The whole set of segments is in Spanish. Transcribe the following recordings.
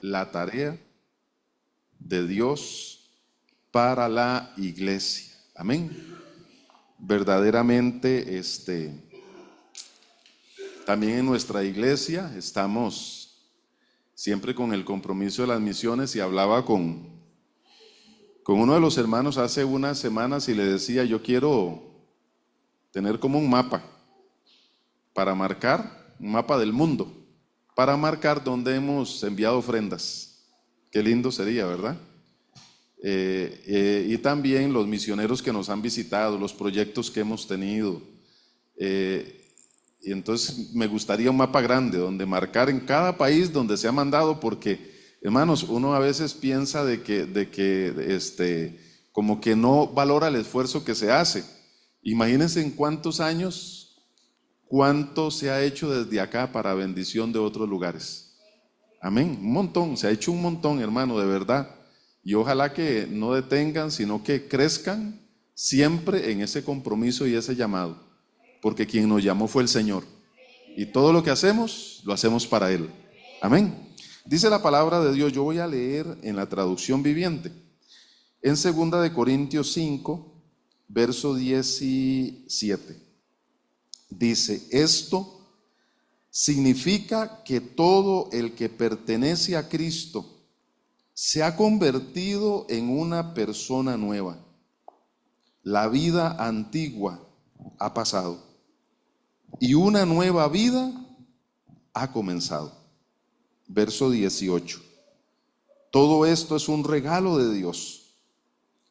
la tarea de Dios para la iglesia. Amén. Verdaderamente, también en nuestra iglesia estamos siempre con el compromiso de las misiones, y hablaba con uno de los hermanos hace unas semanas y le decía, yo quiero tener como un mapa para marcar, un mapa del mundo, para marcar dónde hemos enviado ofrendas. Qué lindo sería, ¿verdad? Y también los misioneros que nos han visitado, los proyectos que hemos tenido. Y entonces me gustaría un mapa grande donde marcar en cada país donde se ha mandado, porque, hermanos, uno a veces piensa de que como que no valora el esfuerzo que se hace. Imagínense en cuántos años, cuánto se ha hecho desde acá para bendición de otros lugares. Amén, un montón, se ha hecho un montón, hermano, de verdad. Y ojalá que no detengan, sino que crezcan siempre en ese compromiso y ese llamado, porque quien nos llamó fue el Señor. Y todo lo que hacemos, lo hacemos para Él. Amén. Dice la palabra de Dios, yo voy a leer en la traducción viviente. En 2 Corintios 5, verso 17. Dice, esto significa que todo el que pertenece a Cristo se ha convertido en una persona nueva. La vida antigua ha pasado y una nueva vida ha comenzado. Verso 18. Todo esto es un regalo de Dios,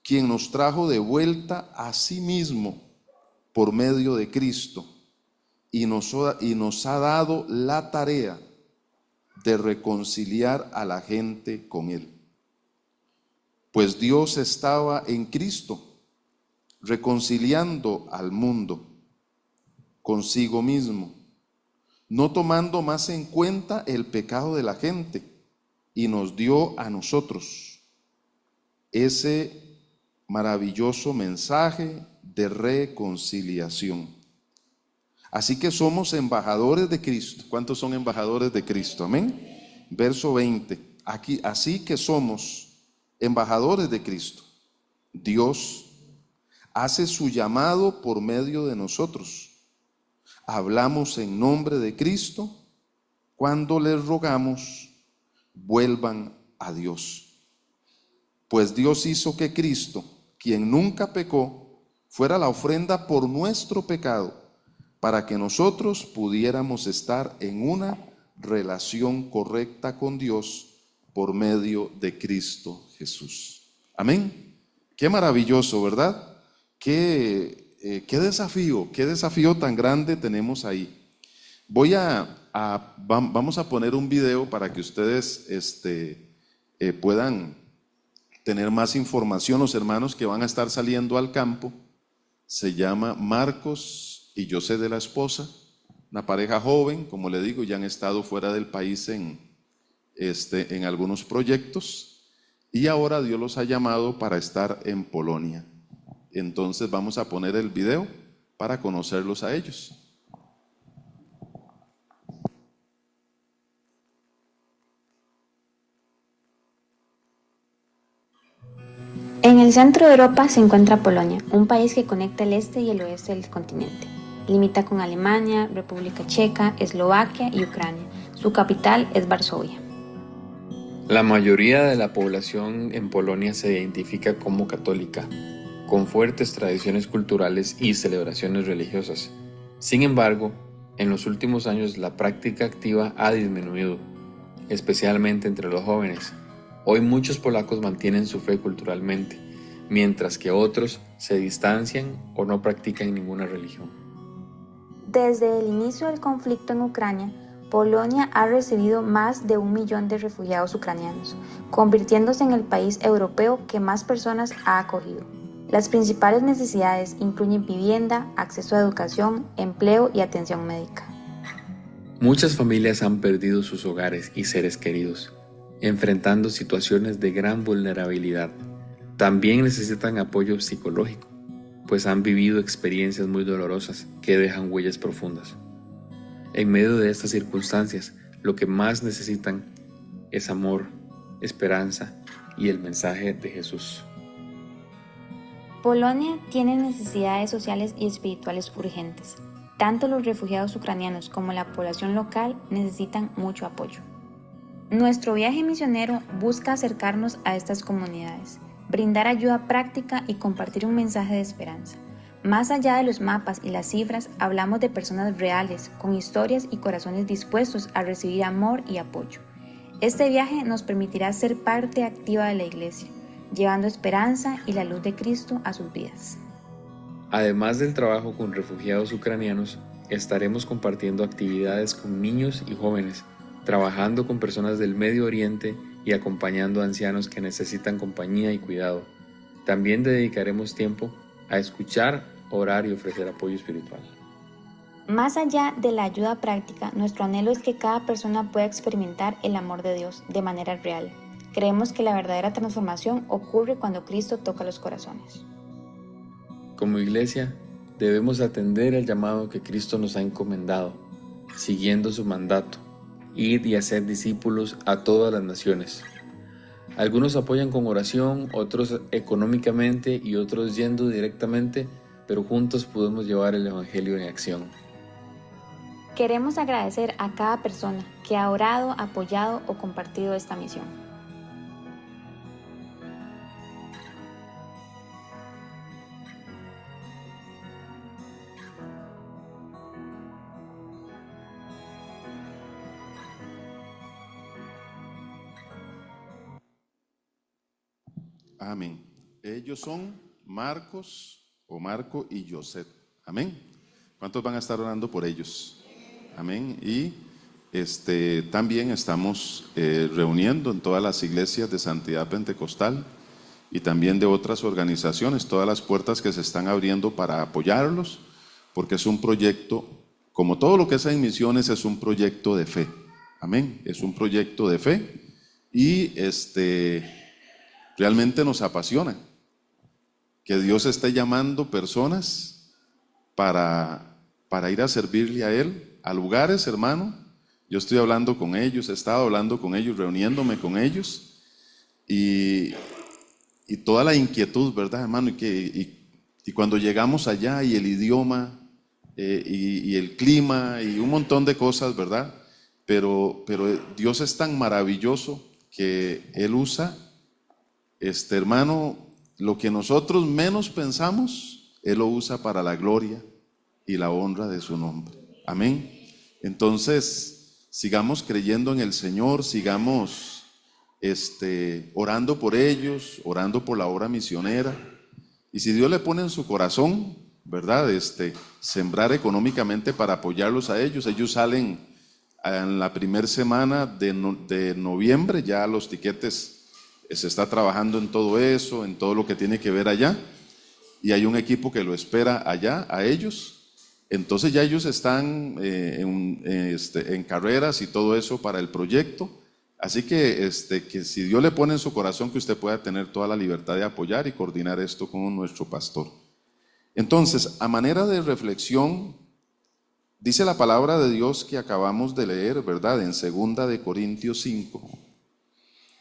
quien nos trajo de vuelta a sí mismo por medio de Cristo y nos ha dado la tarea de reconciliar a la gente con Él. Pues Dios estaba en Cristo, reconciliando al mundo consigo mismo, no tomando más en cuenta el pecado de la gente, y nos dio a nosotros ese maravilloso mensaje de reconciliación. Así que somos embajadores de Cristo. ¿Cuántos son embajadores de Cristo? Amén. Verso 20. Aquí, así que somos embajadores de Cristo. Dios hace su llamado por medio de nosotros. Hablamos en nombre de Cristo cuando les rogamos, vuelvan a Dios. Pues Dios hizo que Cristo, quien nunca pecó, fuera la ofrenda por nuestro pecado, para que nosotros pudiéramos estar en una relación correcta con Dios por medio de Cristo Jesús. Amén. Qué maravilloso, ¿verdad? Qué desafío tan grande tenemos ahí. Vamos a poner un video para que ustedes puedan tener más información. Los hermanos que van a estar saliendo al campo se llama Marcos y José de la esposa, una pareja joven, como le digo, ya han estado fuera del país en algunos proyectos, y ahora Dios los ha llamado para estar en Polonia. Entonces vamos a poner el video para conocerlos a ellos. En el centro de Europa se encuentra Polonia, un país que conecta el este y el oeste del continente. Limita con Alemania, República Checa, Eslovaquia y Ucrania. Su capital es Varsovia. La mayoría de la población en Polonia se identifica como católica, con fuertes tradiciones culturales y celebraciones religiosas. Sin embargo, en los últimos años la práctica activa ha disminuido, especialmente entre los jóvenes. Hoy muchos polacos mantienen su fe culturalmente, mientras que otros se distancian o no practican ninguna religión. Desde el inicio del conflicto en Ucrania, Polonia ha recibido más de 1 millón de refugiados ucranianos, convirtiéndose en el país europeo que más personas ha acogido. Las principales necesidades incluyen vivienda, acceso a educación, empleo y atención médica. Muchas familias han perdido sus hogares y seres queridos, enfrentando situaciones de gran vulnerabilidad. También necesitan apoyo psicológico, pues han vivido experiencias muy dolorosas que dejan huellas profundas. En medio de estas circunstancias, lo que más necesitan es amor, esperanza y el mensaje de Jesús. Polonia tiene necesidades sociales y espirituales urgentes. Tanto los refugiados ucranianos como la población local necesitan mucho apoyo. Nuestro viaje misionero busca acercarnos a estas comunidades, brindar ayuda práctica y compartir un mensaje de esperanza. Más allá de los mapas y las cifras, hablamos de personas reales, con historias y corazones dispuestos a recibir amor y apoyo. Este viaje nos permitirá ser parte activa de la Iglesia, llevando esperanza y la luz de Cristo a sus vidas. Además del trabajo con refugiados ucranianos, estaremos compartiendo actividades con niños y jóvenes, trabajando con personas del Medio Oriente y acompañando a ancianos que necesitan compañía y cuidado. También dedicaremos tiempo a escuchar, orar y ofrecer apoyo espiritual. Más allá de la ayuda práctica, nuestro anhelo es que cada persona pueda experimentar el amor de Dios de manera real. Creemos que la verdadera transformación ocurre cuando Cristo toca los corazones. Como iglesia, debemos atender el llamado que Cristo nos ha encomendado, siguiendo su mandato: ir y hacer discípulos a todas las naciones. Algunos apoyan con oración, otros económicamente y otros yendo directamente, pero juntos podemos llevar el Evangelio en acción. Queremos agradecer a cada persona que ha orado, apoyado o compartido esta misión. Amén. Ellos son Marco y José. Amén. ¿Cuántos van a estar orando por ellos? Amén. Y también estamos reuniendo en todas las iglesias de Santidad Pentecostal y también de otras organizaciones, todas las puertas que se están abriendo para apoyarlos, porque es un proyecto, como todo lo que es en misiones, es un proyecto de fe. Amén. Es un proyecto de fe y realmente nos apasiona que Dios esté llamando personas para ir a servirle a Él, a lugares, hermano. Yo estoy hablando con ellos, he estado hablando con ellos, reuniéndome con ellos, y toda la inquietud, ¿verdad, hermano? Y cuando llegamos allá, y el idioma, y el clima, y un montón de cosas, ¿verdad? Pero Dios es tan maravilloso que Él usa, hermano, lo que nosotros menos pensamos, Él lo usa para la gloria y la honra de su nombre. Amén. Entonces, sigamos creyendo en el Señor, sigamos orando por ellos, orando por la obra misionera. Y si Dios le pone en su corazón, ¿verdad? Sembrar económicamente para apoyarlos a ellos. Ellos salen en la primera semana de noviembre, ya los tiquetes. Se está trabajando en todo eso, en todo lo que tiene que ver allá, y hay un equipo que lo espera allá, a ellos. Entonces ya ellos están en carreras y todo eso para el proyecto. Así que si Dios le pone en su corazón, que usted pueda tener toda la libertad de apoyar y coordinar esto con nuestro pastor. Entonces, a manera de reflexión, dice la palabra de Dios que acabamos de leer, ¿verdad? En 2 de Corintios 5.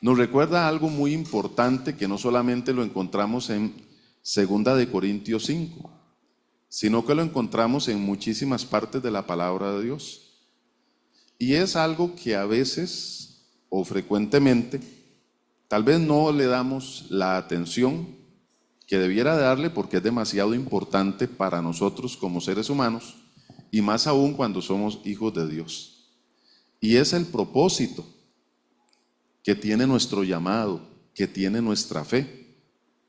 Nos recuerda algo muy importante que no solamente lo encontramos en 2 de Corintios 5, sino que lo encontramos en muchísimas partes de la palabra de Dios. Y es algo que a veces o frecuentemente tal vez no le damos la atención que debiera darle, porque es demasiado importante para nosotros como seres humanos, y más aún cuando somos hijos de Dios. Y es el propósito que tiene nuestro llamado, que tiene nuestra fe,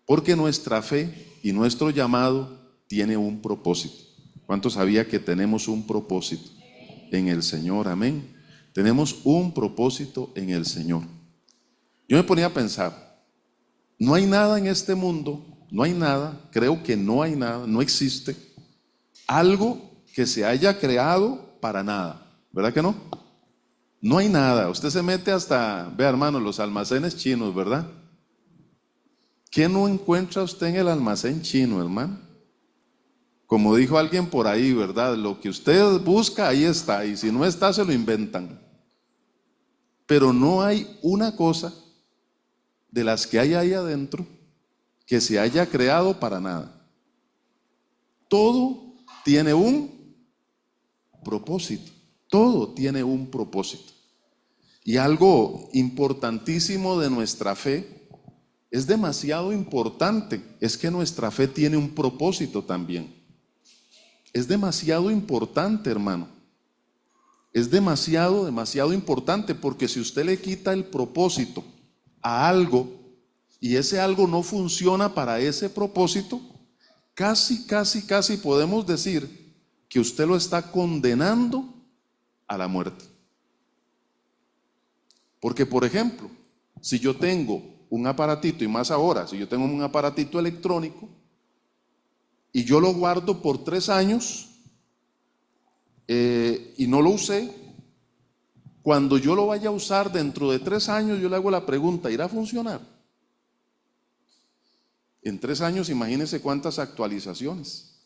porque nuestra fe y nuestro llamado tiene un propósito. ¿Cuántos sabía que tenemos un propósito en el Señor? Amén. Tenemos un propósito en el Señor. Yo me ponía a pensar, no hay nada en este mundo, no hay nada, creo que no hay nada, no existe algo que se haya creado para nada, ¿verdad que no? No hay nada. Usted se mete hasta, vea hermano, los almacenes chinos, ¿verdad? ¿Qué no encuentra usted en el almacén chino, hermano? Como dijo alguien por ahí, ¿verdad? Lo que usted busca, ahí está, y si no está, se lo inventan. Pero no hay una cosa de las que hay ahí adentro que se haya creado para nada. Todo tiene un propósito. Todo tiene un propósito. Y algo importantísimo de nuestra fe, es demasiado importante, es que nuestra fe tiene un propósito también. Es demasiado importante, hermano. Es demasiado importante, porque si usted le quita el propósito a algo y ese algo no funciona para ese propósito, casi podemos decir que usted lo está condenando a la muerte. Porque, por ejemplo, si yo tengo un aparatito, y más ahora, si yo tengo un aparatito electrónico y yo lo guardo por 3 años y no lo usé, cuando yo lo vaya a usar dentro de 3 años, yo le hago la pregunta, ¿irá a funcionar? En 3 años, imagínense cuántas actualizaciones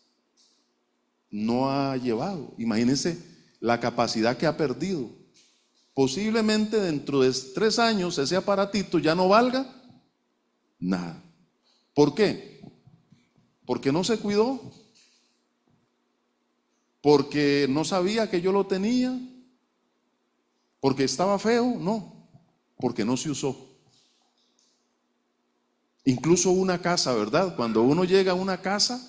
no ha llevado. Imagínense la capacidad que ha perdido. Posiblemente dentro de 3 años ese aparatito ya no valga nada. ¿Por qué? Porque no se cuidó, porque no sabía que yo lo tenía, porque estaba feo, no, porque no se usó. Incluso una casa, ¿verdad? Cuando uno llega a una casa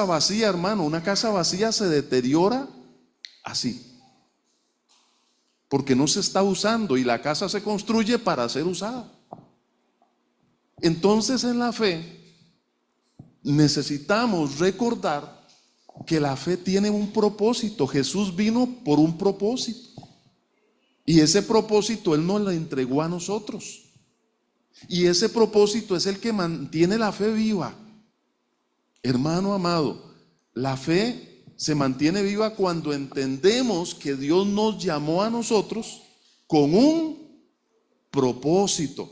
vacía, hermano, una casa vacía se deteriora así, porque no se está usando, y la casa se construye para ser usada. Entonces, en la fe necesitamos recordar que la fe tiene un propósito. Jesús vino por un propósito, y ese propósito Él nos lo entregó a nosotros, y ese propósito es el que mantiene la fe viva. Hermano amado, la fe se mantiene viva cuando entendemos que Dios nos llamó a nosotros con un propósito,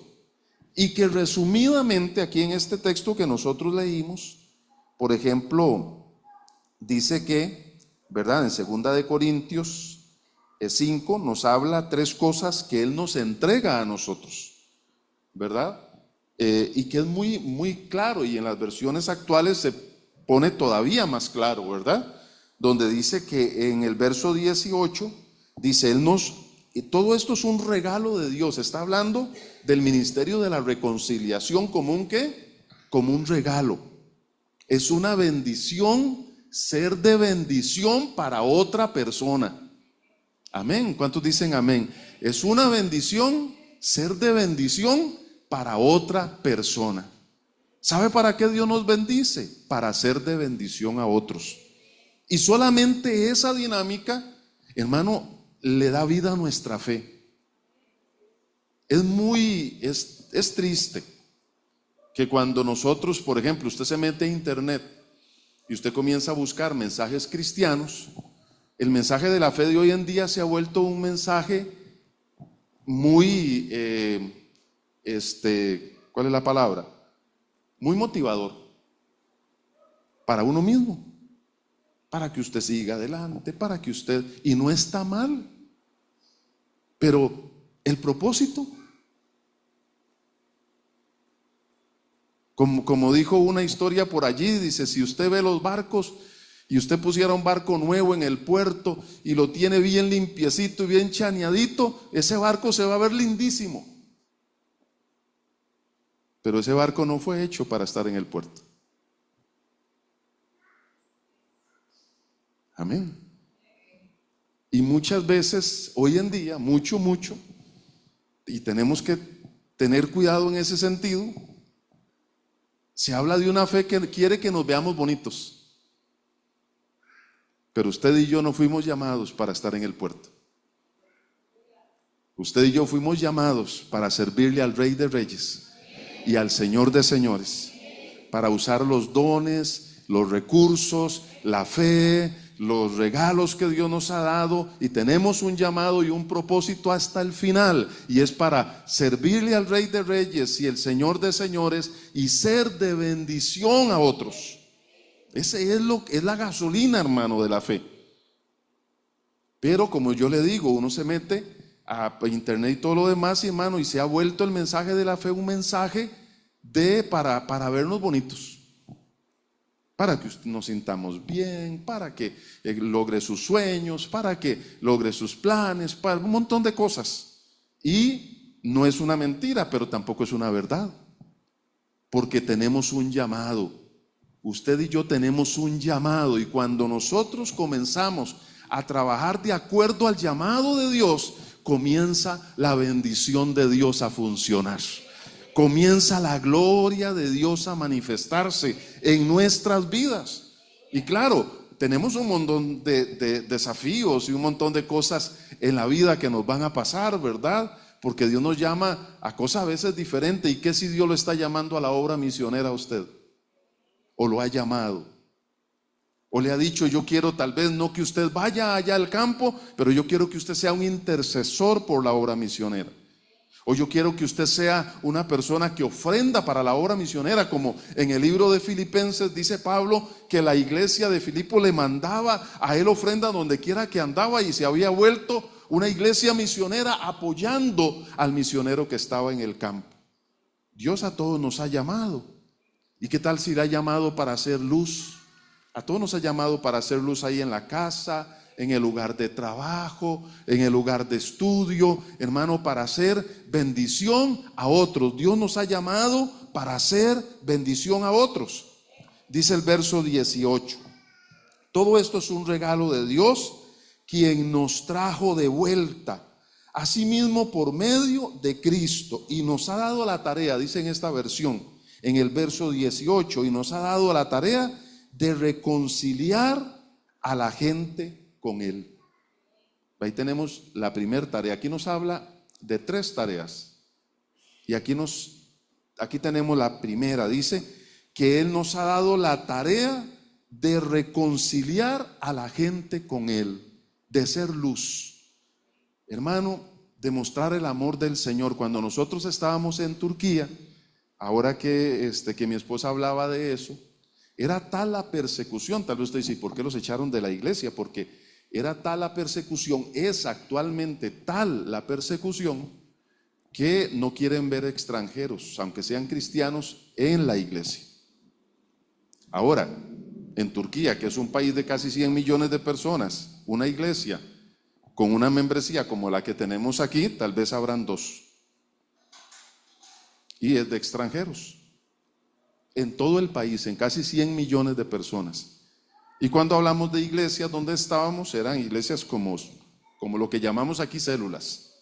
y que resumidamente aquí en este texto que nosotros leímos, por ejemplo, dice que, ¿verdad? En 2 de Corintios 5 nos habla 3 cosas que Él nos entrega a nosotros, ¿verdad? Y que es muy claro, y en las versiones actuales se pone todavía más claro, ¿verdad? Donde dice que en el verso 18, dice, todo esto es un regalo de Dios. Está hablando del ministerio de la reconciliación como un ¿qué? Como un regalo. Es una bendición ser de bendición para otra persona. Amén. ¿Cuántos dicen amén? Es una bendición ser de bendición para otra persona. ¿Sabe para qué Dios nos bendice? Para ser de bendición a otros. Y solamente esa dinámica, hermano, le da vida a nuestra fe. Es triste que cuando nosotros, por ejemplo, usted se mete a internet y usted comienza a buscar mensajes cristianos, el mensaje de la fe de hoy en día se ha vuelto un mensaje muy, ¿cuál es la palabra? Muy motivador para uno mismo, para que usted siga adelante, y no está mal, pero el propósito, como dijo una historia por allí, dice, si usted ve los barcos y usted pusiera un barco nuevo en el puerto y lo tiene bien limpiecito y bien chaneadito, ese barco se va a ver lindísimo, pero ese barco no fue hecho para estar en el puerto. Amén. Y muchas veces, hoy en día, mucho, y tenemos que tener cuidado en ese sentido, se habla de una fe que quiere que nos veamos bonitos, pero usted y yo no fuimos llamados para estar en el puerto. Usted y yo fuimos llamados para servirle al Rey de Reyes y al Señor de Señores, para usar los dones, los recursos, la fe, los regalos que Dios nos ha dado, y tenemos un llamado y un propósito hasta el final, y es para servirle al Rey de Reyes y el Señor de Señores y ser de bendición a otros. Ese es la gasolina, hermano, de la fe. Pero como yo le digo, uno se mete a internet y todo lo demás, hermano, y se ha vuelto el mensaje de la fe un mensaje para vernos bonitos, para que nos sintamos bien, para que logre sus sueños, para que logre sus planes, para un montón de cosas. Y no es una mentira, pero tampoco es una verdad, porque tenemos un llamado. Usted y yo tenemos un llamado, y cuando nosotros comenzamos a trabajar de acuerdo al llamado de Dios, comienza la bendición de Dios a funcionar. Comienza la gloria de Dios a manifestarse en nuestras vidas. Y claro, tenemos un montón de desafíos y un montón de cosas en la vida que nos van a pasar, ¿verdad? Porque Dios nos llama a cosas a veces diferentes. ¿Y qué si Dios lo está llamando a la obra misionera a usted? ¿O lo ha llamado? ¿O le ha dicho, yo quiero tal vez no que usted vaya allá al campo, pero yo quiero que usted sea un intercesor por la obra misionera? O yo quiero que usted sea una persona que ofrenda para la obra misionera, como en el libro de Filipenses dice Pablo que la iglesia de Filipo le mandaba a él ofrenda donde quiera que andaba, y se había vuelto una iglesia misionera apoyando al misionero que estaba en el campo. Dios a todos nos ha llamado. ¿Y qué tal si le ha llamado para hacer luz? A todos nos ha llamado para hacer luz ahí en la casa, en el lugar de trabajo, en el lugar de estudio, hermano, para hacer bendición a otros. Dios nos ha llamado para hacer bendición a otros. Dice el verso 18: todo esto es un regalo de Dios, quien nos trajo de vuelta, asimismo por medio de Cristo, y nos ha dado la tarea, dice en esta versión, en el verso 18, y nos ha dado la tarea de reconciliar a la gente con Él. Ahí tenemos la primera tarea. Aquí nos habla de 3 tareas. Y aquí tenemos la primera. Dice que Él nos ha dado la tarea de reconciliar a la gente con Él, de ser luz. Hermano, demostrar el amor del Señor. Cuando nosotros estábamos en Turquía, ahora que mi esposa hablaba de eso, era tal la persecución. Tal vez usted dice, ¿por qué los echaron de la iglesia? Porque era tal la persecución, es actualmente tal la persecución, que no quieren ver extranjeros, aunque sean cristianos, en la iglesia. Ahora, en Turquía, que es un país de casi 100 millones de personas, una iglesia con una membresía como la que tenemos aquí, tal vez habrán 2. Y es de extranjeros. En todo el país, en casi 100 millones de personas. Y cuando hablamos de iglesias, donde estábamos, eran iglesias como lo que llamamos aquí células,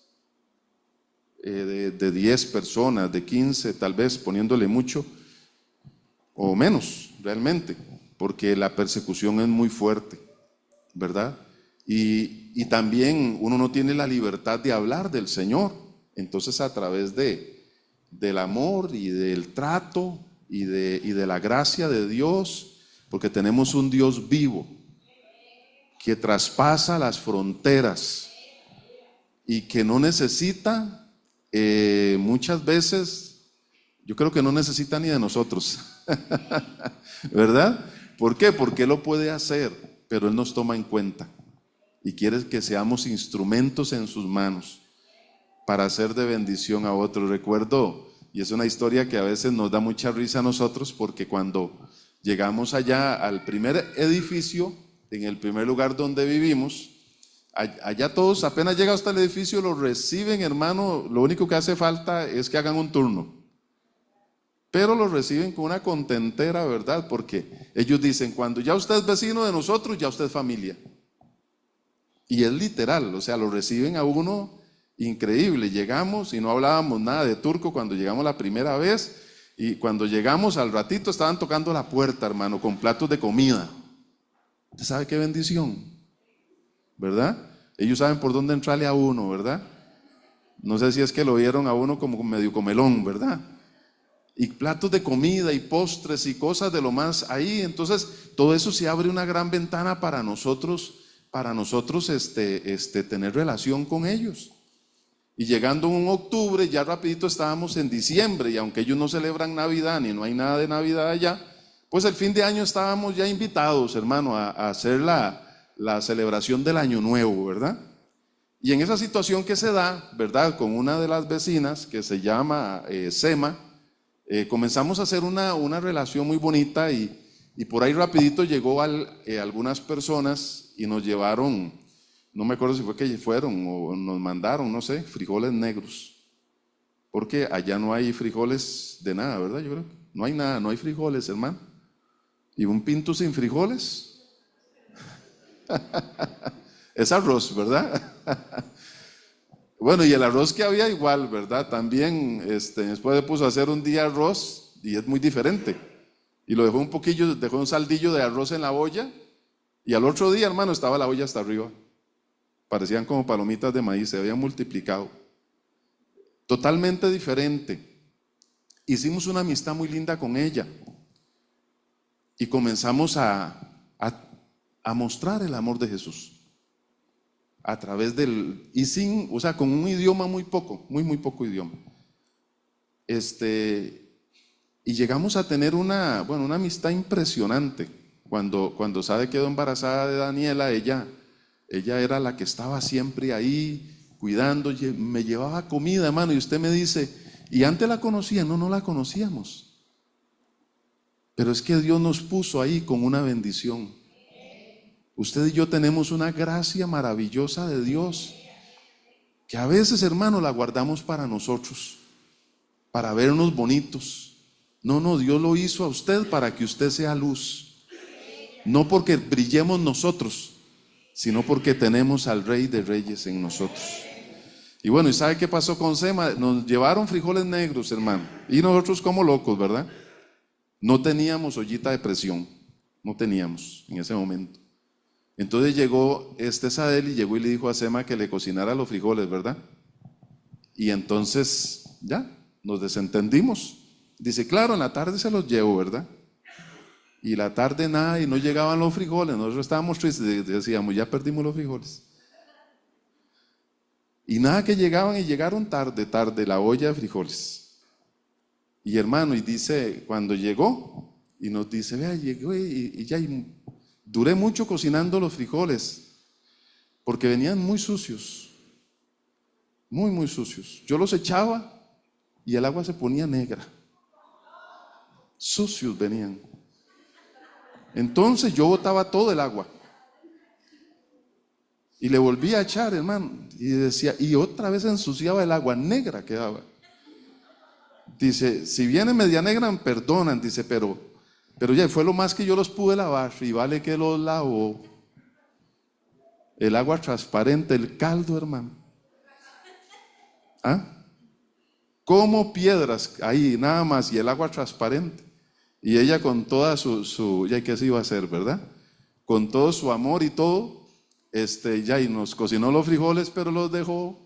de 10 personas, de 15, tal vez poniéndole mucho, o menos realmente, porque la persecución es muy fuerte, ¿verdad? Y también uno no tiene la libertad de hablar del Señor. Entonces, a través del amor y del trato y de la gracia de Dios, porque tenemos un Dios vivo que traspasa las fronteras y que no necesita, muchas veces, yo creo que no necesita ni de nosotros, ¿verdad? ¿Por qué? Porque Él lo puede hacer, pero Él nos toma en cuenta y quiere que seamos instrumentos en sus manos para hacer de bendición a otros. Recuerdo, y es una historia que a veces nos da mucha risa a nosotros, porque cuando llegamos allá al primer edificio, en el primer lugar donde vivimos, allá todos, apenas llega hasta el edificio, lo reciben, hermano. Lo único que hace falta es que hagan un turno, pero lo reciben con una contentera, ¿verdad? Porque ellos dicen, cuando ya usted es vecino de nosotros, ya usted es familia. Y es literal, o sea, lo reciben a uno increíble. Llegamos y no hablábamos nada de turco cuando llegamos la primera vez. Y cuando llegamos al ratito estaban tocando la puerta, hermano, con platos de comida. ¿Usted sabe qué bendición? ¿Verdad? Ellos saben por dónde entrarle a uno, ¿verdad? No sé si es que lo vieron a uno como medio comelón, ¿verdad? Y platos de comida y postres y cosas de lo más ahí. Entonces, todo eso se abre una gran ventana para nosotros tener relación con ellos. Y llegando en octubre, ya rapidito estábamos en diciembre, y aunque ellos no celebran Navidad, ni no hay nada de Navidad allá, pues el fin de año estábamos ya invitados, hermano, a hacer la celebración del Año Nuevo, ¿verdad? Y en esa situación que se da, ¿verdad? Con una de las vecinas que se llama Sema, comenzamos a hacer una relación muy bonita y por ahí rapidito llegó algunas personas y nos llevaron, no me acuerdo si fue que fueron o nos mandaron, no sé, frijoles negros. Porque allá no hay frijoles de nada, ¿verdad? Yo creo que no hay nada, no hay frijoles, hermano. Y un pinto sin frijoles es arroz, ¿verdad? Bueno, y el arroz que había igual, ¿verdad? También después le puso a hacer un día arroz y es muy diferente. Y lo dejó un saldillo de arroz en la olla y al otro día, hermano, estaba la olla hasta arriba. Parecían como palomitas de maíz, se habían multiplicado. Totalmente diferente. Hicimos una amistad muy linda con ella y comenzamos a mostrar el amor de Jesús a través con un idioma muy poco idioma. Y llegamos a tener una amistad impresionante. Cuando Sade quedó embarazada de Daniela, ella era la que estaba siempre ahí cuidando, me llevaba comida, hermano, y usted me dice, ¿y antes la conocía? No la conocíamos. Pero es que Dios nos puso ahí con una bendición. Usted y yo tenemos una gracia maravillosa de Dios, que a veces, hermano, la guardamos para nosotros, para vernos bonitos. No, Dios lo hizo a usted para que usted sea luz. No porque brillemos nosotros, sino porque tenemos al Rey de Reyes en nosotros. Y bueno, ¿y sabe qué pasó con Sema? Nos llevaron frijoles negros, hermano, y nosotros como locos, ¿verdad? No teníamos ollita de presión, no teníamos en ese momento. Entonces llegó Sadel y llegó y le dijo a Sema que le cocinara los frijoles, ¿verdad? Y entonces ya, nos desentendimos. Dice, claro, en la tarde se los llevo, ¿verdad? Y la tarde nada, y no llegaban los frijoles. Nosotros estábamos tristes, decíamos, ya perdimos los frijoles. Y nada que llegaban, y llegaron tarde, la olla de frijoles. Y hermano, y dice, cuando llegó, y nos dice, vea, llegó y duré mucho cocinando los frijoles, porque venían muy sucios, muy sucios. Yo los echaba y el agua se ponía negra. Sucios venían. Entonces yo botaba todo el agua y le volvía a echar, hermano, y decía, y otra vez ensuciaba el agua, negra quedaba. Dice, si viene media negra, me perdonan, dice, pero ya fue lo más que yo los pude lavar, y vale que los lavó. El agua transparente, el caldo, hermano. Como piedras ahí, nada más, y el agua transparente. Y ella con toda su ya que se iba a hacer, ¿verdad? Con todo su amor y todo, y nos cocinó los frijoles, pero los dejó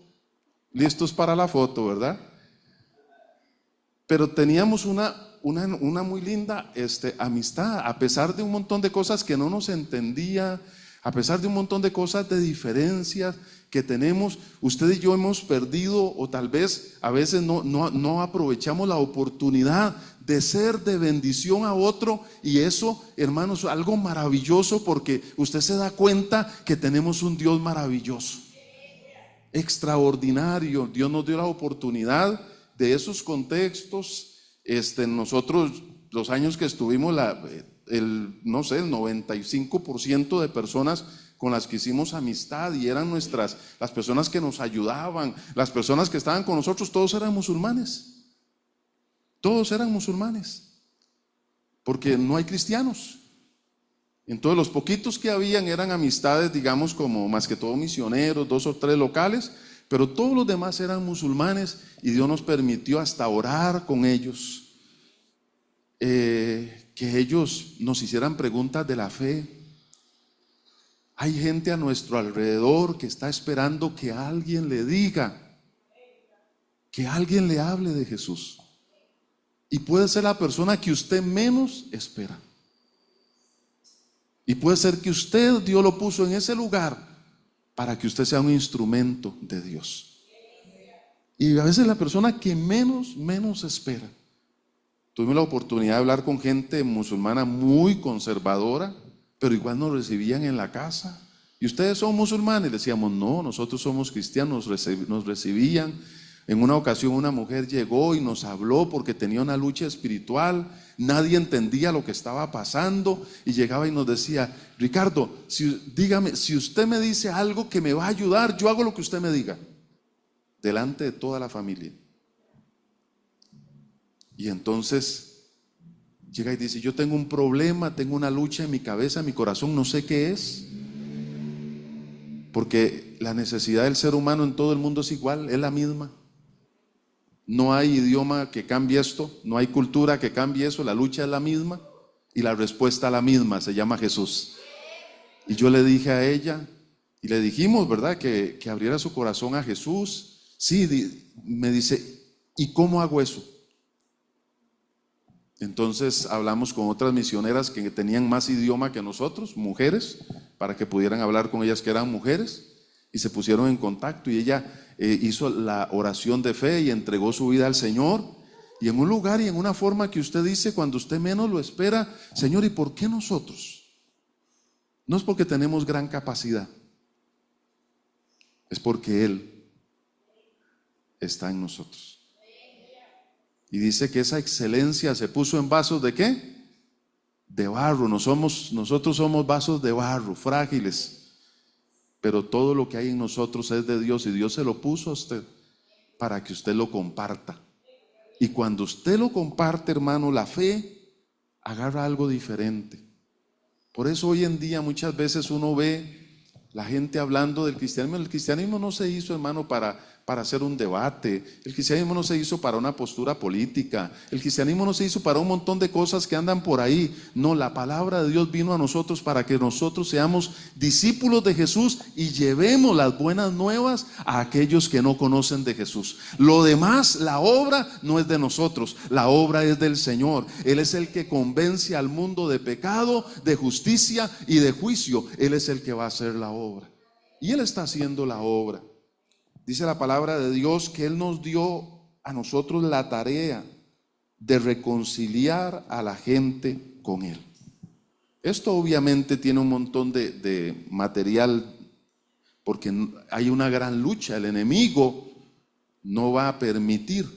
listos para la foto, ¿verdad? Pero teníamos una muy linda amistad, a pesar de un montón de cosas que no nos entendía, a pesar de un montón de cosas de diferencias que tenemos. Usted y yo hemos perdido, o tal vez a veces no aprovechamos la oportunidad de ser de bendición a otro, y eso, hermanos, es algo maravilloso, porque usted se da cuenta que tenemos un Dios maravilloso, extraordinario. Dios nos dio la oportunidad de esos contextos. Nosotros, los años que estuvimos, el 95% de personas con las que hicimos amistad, y eran las personas que nos ayudaban, las personas que estaban con nosotros, todos eran musulmanes. Todos eran musulmanes, porque no hay cristianos. Entonces los poquitos que habían eran amistades, digamos, como más que todo misioneros, 2 o 3 locales, pero todos los demás eran musulmanes, y Dios nos permitió hasta orar con ellos, que ellos nos hicieran preguntas de la fe. Hay gente a nuestro alrededor que está esperando que alguien le diga, que alguien le hable de Jesús, y puede ser la persona que usted menos espera, y puede ser que Dios lo puso en ese lugar para que usted sea un instrumento de Dios. Y a veces la persona que menos espera. Tuve la oportunidad de hablar con gente musulmana muy conservadora, pero igual nos recibían en la casa, ¿y ustedes son musulmanes? Le decíamos, no, nosotros somos cristianos. Nos recibían. En una ocasión una mujer llegó y nos habló porque tenía una lucha espiritual. Nadie entendía lo que estaba pasando y llegaba y nos decía, Ricardo, dígame, si usted me dice algo que me va a ayudar, yo hago lo que usted me diga, delante de toda la familia. Y entonces llega y dice, yo tengo un problema, tengo una lucha en mi cabeza, en mi corazón, no sé qué es. Porque la necesidad del ser humano en todo el mundo es igual, es la misma. No hay idioma que cambie esto, no hay cultura que cambie eso, la lucha es la misma y la respuesta es la misma, se llama Jesús. Y yo le dije a ella, y le dijimos, ¿verdad?, que abriera su corazón a Jesús. Sí, me dice, ¿y cómo hago eso? Entonces hablamos con otras misioneras que tenían más idioma que nosotros, mujeres, para que pudieran hablar con ellas que eran mujeres, y se pusieron en contacto, y ella hizo la oración de fe y entregó su vida al Señor, y en un lugar y en una forma que usted dice cuando usted menos lo espera, Señor, ¿y por qué nosotros? No es porque tenemos gran capacidad, es porque Él está en nosotros. Y dice que esa excelencia se puso en vasos ¿de qué? De barro. Nosotros somos vasos de barro, frágiles. Pero todo lo que hay en nosotros es de Dios, y Dios se lo puso a usted para que usted lo comparta. Y cuando usted lo comparte, hermano, la fe agarra algo diferente. Por eso hoy en día muchas veces uno ve la gente hablando del cristianismo. El cristianismo no se hizo, hermano, para hacer un debate. El cristianismo no se hizo para una postura política. El cristianismo no se hizo para un montón de cosas que andan por ahí. No, la palabra de Dios vino a nosotros para que nosotros seamos discípulos de Jesús y llevemos las buenas nuevas a aquellos que no conocen de Jesús. Lo demás, la obra no es de nosotros, la obra es del Señor. Él es el que convence al mundo de pecado, de justicia y de juicio. Él es el que va a hacer la obra. Y Él está haciendo la obra. Dice la palabra de Dios que Él nos dio a nosotros la tarea de reconciliar a la gente con Él. Esto obviamente tiene un montón de material, porque hay una gran lucha. El enemigo no va a permitir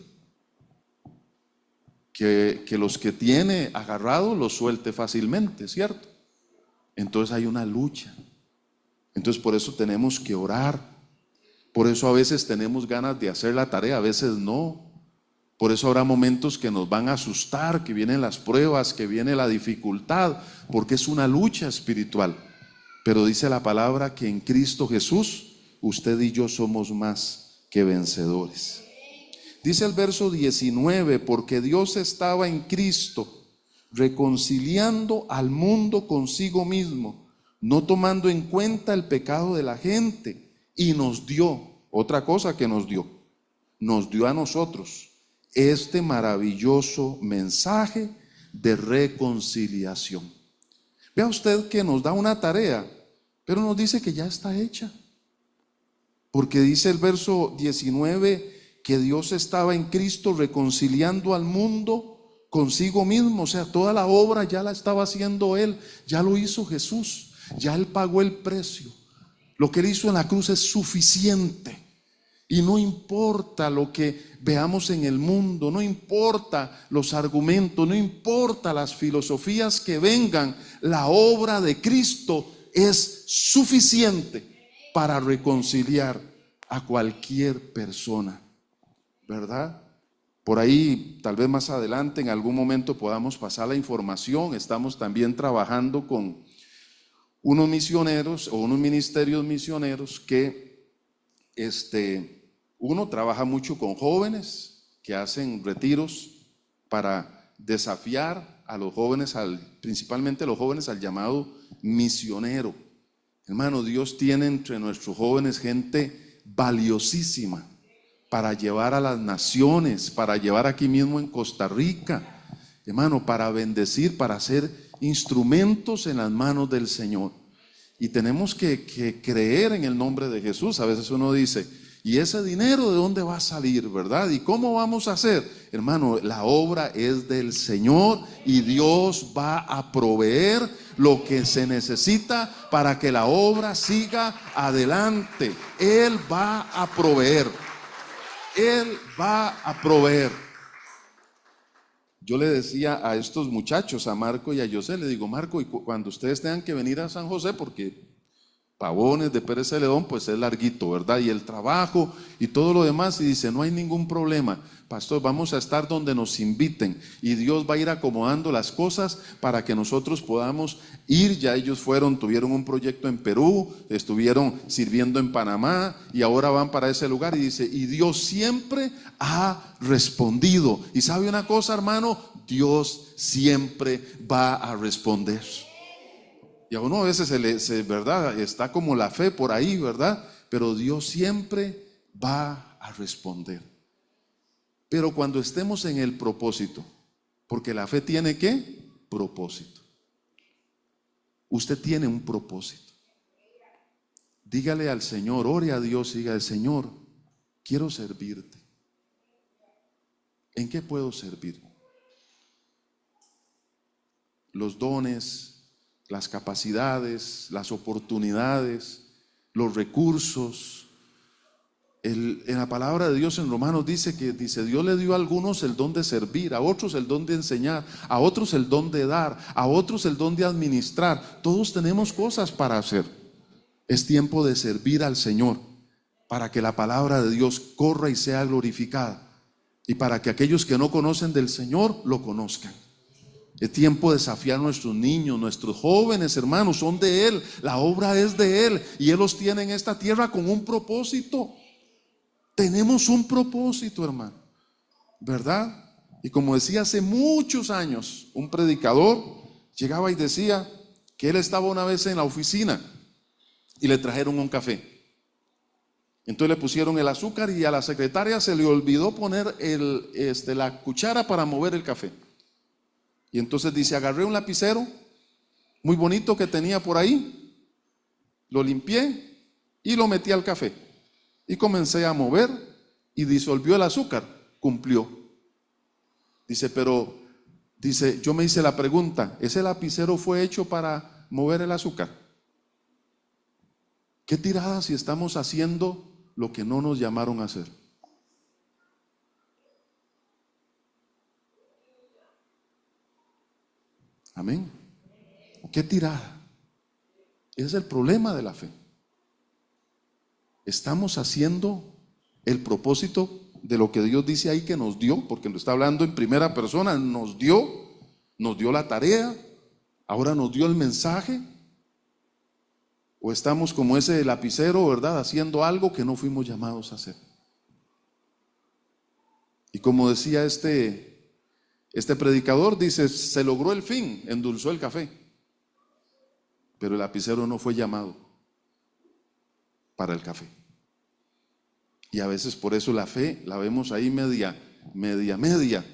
que los que tiene agarrados los suelte fácilmente, ¿cierto? Entonces hay una lucha. Entonces por eso tenemos que orar. Por eso a veces tenemos ganas de hacer la tarea, a veces no. Por eso habrá momentos que nos van a asustar, que vienen las pruebas, que viene la dificultad, porque es una lucha espiritual. Pero dice la palabra que en Cristo Jesús, usted y yo somos más que vencedores. Dice el verso 19, porque Dios estaba en Cristo, reconciliando al mundo consigo mismo, no tomando en cuenta el pecado de la gente. Y nos dio, otra cosa que nos dio a nosotros este maravilloso mensaje de reconciliación. Vea usted que nos da una tarea, pero nos dice que ya está hecha. Porque dice el verso 19 que Dios estaba en Cristo reconciliando al mundo consigo mismo. O sea, toda la obra ya la estaba haciendo Él, ya lo hizo Jesús, ya Él pagó el precio. Lo que Él hizo en la cruz es suficiente. Y no importa lo que veamos en el mundo, no importa los argumentos, no importa las filosofías que vengan, la obra de Cristo es suficiente para reconciliar a cualquier persona, ¿verdad? Por ahí, tal vez más adelante, en algún momento podamos pasar la información. Estamos también trabajando con unos misioneros o unos ministerios misioneros que uno trabaja mucho con jóvenes que hacen retiros para desafiar a los jóvenes, principalmente a los jóvenes, al llamado misionero. Hermano, Dios tiene entre nuestros jóvenes gente valiosísima para llevar a las naciones, para llevar aquí mismo en Costa Rica, hermano, para bendecir, para hacer instrumentos en las manos del Señor. Y tenemos que creer en el nombre de Jesús. A veces uno dice, ¿y ese dinero de dónde va a salir, verdad? ¿Y cómo vamos a hacer? Hermano, la obra es del Señor y Dios va a proveer lo que se necesita para que la obra siga adelante. Él va a proveer. Él va a proveer. Yo le decía a estos muchachos, a Marco y a José, le digo, Marco, y cuando ustedes tengan que venir a San José, porque Pavones de Pérez Celedón, pues es larguito, ¿verdad? Y el trabajo y todo lo demás, y dice, no hay ningún problema, pastor, vamos a estar donde nos inviten, y Dios va a ir acomodando las cosas para que nosotros podamos ir. Ya ellos tuvieron un proyecto en Perú, estuvieron sirviendo en Panamá, y ahora van para ese lugar, y dice, y Dios siempre ha respondido. Y sabe una cosa, hermano, Dios siempre va a responder. Y a uno a veces ¿verdad? Está como la fe por ahí, ¿verdad? Pero Dios siempre va a responder. Pero cuando estemos en el propósito, porque la fe tiene ¿qué? Propósito. Usted tiene un propósito. Dígale al Señor, ore a Dios y dígale, Señor, quiero servirte. ¿En qué puedo servir? Los dones, las capacidades, las oportunidades, los recursos. En la palabra de Dios en Romanos dice Dios le dio a algunos el don de servir, a otros el don de enseñar, a otros el don de dar, a otros el don de administrar. Todos tenemos cosas para hacer. Es tiempo de servir al Señor para que la palabra de Dios corra y sea glorificada, y para que aquellos que no conocen del Señor lo conozcan. Es tiempo de desafiar a nuestros niños, nuestros jóvenes, hermanos, son de Él, la obra es de Él, y Él los tiene en esta tierra con un propósito. Tenemos un propósito, hermano, ¿verdad? Y como decía hace muchos años, un predicador llegaba y decía que él estaba una vez en la oficina y le trajeron un café. Entonces le pusieron el azúcar y a la secretaria se le olvidó poner la cuchara para mover el café. Y entonces dice, agarré un lapicero muy bonito que tenía por ahí, lo limpié y lo metí al café. Y comencé a mover y disolvió el azúcar, cumplió. Dice, yo me hice la pregunta, ¿ese lapicero fue hecho para mover el azúcar? ¿Qué tirada si estamos haciendo lo que no nos llamaron a hacer? Amén. ¿Qué tirada? Ese es el problema de la fe. Estamos haciendo el propósito de lo que Dios dice ahí que nos dio, porque lo está hablando en primera persona, nos dio la tarea, ahora nos dio el mensaje. O estamos como ese lapicero, ¿verdad? Haciendo algo que no fuimos llamados a hacer. Y como decía este predicador, dice, se logró el fin, endulzó el café, pero el lapicero no fue llamado para el café. Y a veces por eso la fe la vemos ahí media.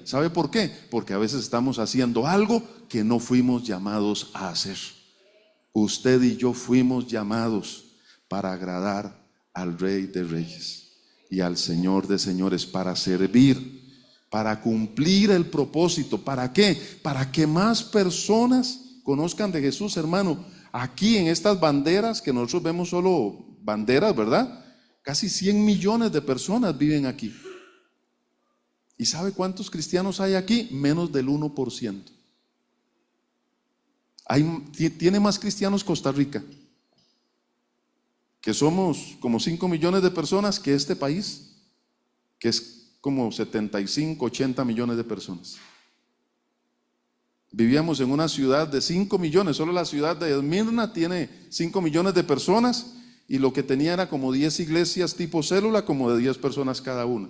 ¿Sabe por qué? Porque a veces estamos haciendo algo que no fuimos llamados a hacer. Usted y yo fuimos llamados para agradar al Rey de Reyes y al Señor de Señores, para servir, para cumplir el propósito. ¿Para qué? Para que más personas conozcan de Jesús, hermano. Aquí en estas banderas, que nosotros vemos solo banderas, ¿verdad? Casi 100 millones de personas viven aquí. ¿Y sabe cuántos cristianos hay aquí? Menos del 1%. Tiene más cristianos Costa Rica, que somos como 5 millones de personas, que este país, que es como 75, 80 millones de personas. Vivíamos en una ciudad de 5 millones, solo la ciudad de Esmirna tiene 5 millones de personas, y lo que tenía era como 10 iglesias tipo célula, como de 10 personas cada una.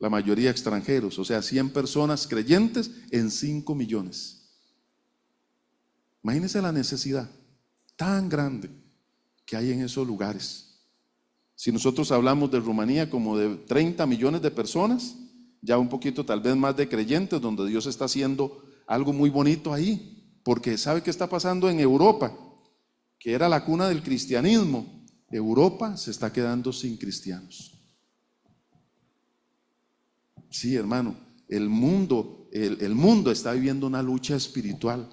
La mayoría extranjeros, o sea, 100 personas creyentes en 5 millones. Imagínense la necesidad tan grande que hay en esos lugares. Si nosotros hablamos de Rumanía como de 30 millones de personas, ya un poquito tal vez más de creyentes, donde Dios está haciendo algo muy bonito ahí, porque ¿sabe qué está pasando en Europa? Que era la cuna del cristianismo. Europa se está quedando sin cristianos. Sí, hermano, el mundo está viviendo una lucha espiritual.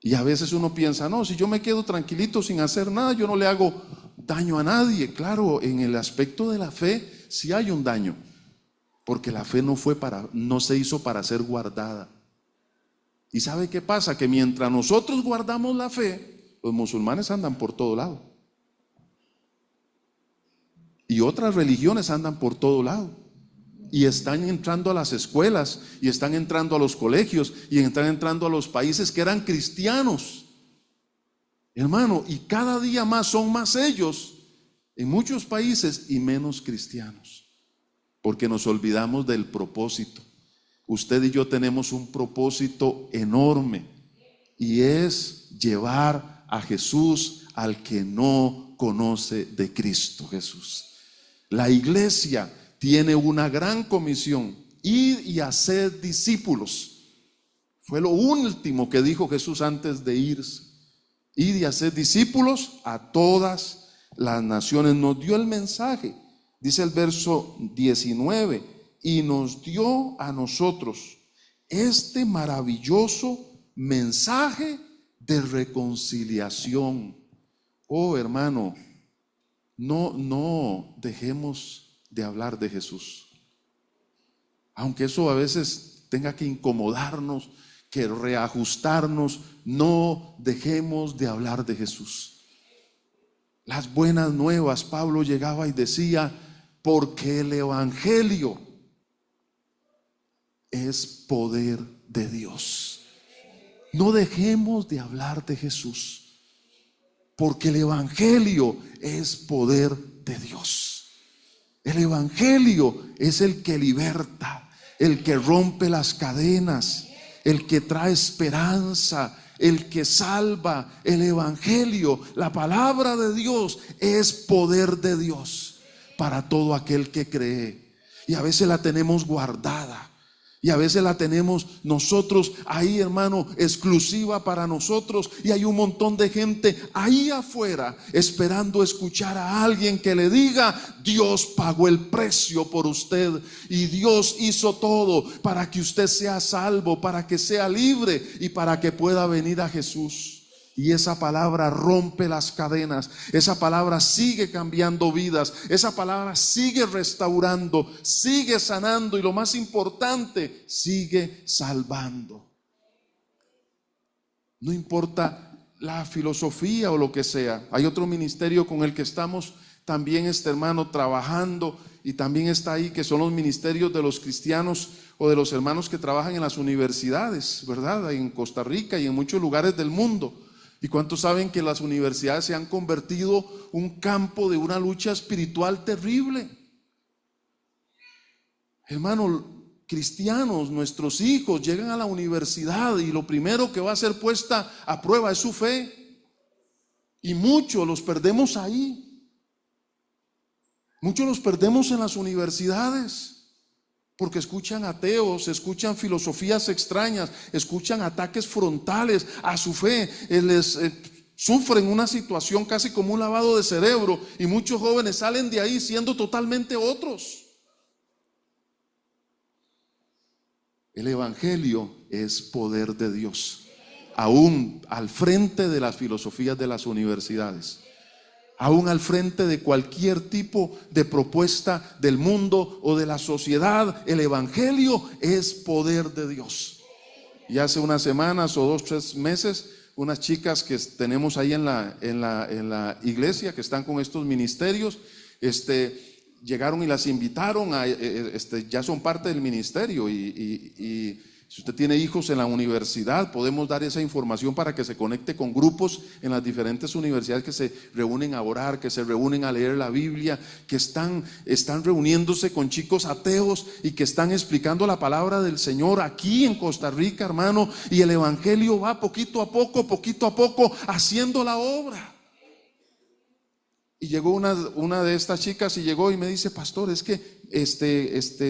Y a veces uno piensa, no, si yo me quedo tranquilito sin hacer nada, yo no le hago daño a nadie. Claro, en el aspecto de la fe sí hay un daño, porque la fe no se hizo para ser guardada. ¿Y sabe qué pasa? Que mientras nosotros guardamos la fe, los musulmanes andan por todo lado. Y otras religiones andan por todo lado. Y están entrando a las escuelas, y están entrando a los colegios, y están entrando a los países que eran cristianos. Hermano, y cada día más son más ellos en muchos países y menos cristianos. Porque nos olvidamos del propósito. Usted y yo tenemos un propósito enorme, y es llevar a Jesús al que no conoce de Cristo Jesús. La iglesia tiene una gran comisión: ir y hacer discípulos. Fue lo último que dijo Jesús antes de irse. Ir y hacer discípulos a todas las naciones. Nos dio el mensaje, dice el verso 19, y nos dio a nosotros este maravilloso mensaje de reconciliación. Oh, hermano, no dejemos de hablar de Jesús, aunque eso a veces tenga que incomodarnos, que reajustarnos. No dejemos de hablar de Jesús. Las buenas nuevas, Pablo llegaba y decía, porque el evangelio es poder de Dios. No dejemos de hablar de Jesús, porque el evangelio es poder de Dios. El evangelio es el que liberta, el que rompe las cadenas, el que trae esperanza, el que salva. El evangelio, la palabra de Dios, es poder de Dios para todo aquel que cree. Y a veces la tenemos guardada, y a veces la tenemos nosotros ahí, hermano, exclusiva para nosotros. Y hay un montón de gente ahí afuera esperando escuchar a alguien que le diga: Dios pagó el precio por usted, y Dios hizo todo para que usted sea salvo, para que sea libre y para que pueda venir a Jesús. Y esa palabra rompe las cadenas, esa palabra sigue cambiando vidas, esa palabra sigue restaurando, sigue sanando, y lo más importante, sigue salvando. No importa la filosofía o lo que sea. Hay otro ministerio con el que estamos también, hermano, trabajando, y también está ahí, que son los ministerios de los cristianos o de los hermanos que trabajan en las universidades, ¿verdad? En Costa Rica y en muchos lugares del mundo. ¿Y cuántos saben que las universidades se han convertido un campo de una lucha espiritual terrible? Hermano, cristianos, nuestros hijos llegan a la universidad y lo primero que va a ser puesta a prueba es su fe. Y muchos los perdemos ahí. Muchos los perdemos en las universidades, porque escuchan ateos, escuchan filosofías extrañas, escuchan ataques frontales a su fe. Sufren una situación casi como un lavado de cerebro, y muchos jóvenes salen de ahí siendo totalmente otros. El evangelio es poder de Dios, aún al frente de las filosofías de las universidades, aún al frente de cualquier tipo de propuesta del mundo o de la sociedad. El evangelio es poder de Dios. Y hace unas semanas o 2, 3 meses, unas chicas que tenemos ahí en la iglesia, que están con estos ministerios, llegaron y las invitaron a, ya son parte del ministerio, y si usted tiene hijos en la universidad, podemos dar esa información para que se conecte con grupos en las diferentes universidades que se reúnen a orar, que se reúnen a leer la Biblia, que están reuniéndose con chicos ateos y que están explicando la palabra del Señor aquí en Costa Rica, hermano. Y el evangelio va poquito a poco haciendo la obra. Y llegó una de estas chicas y llegó y me dice: pastor, es que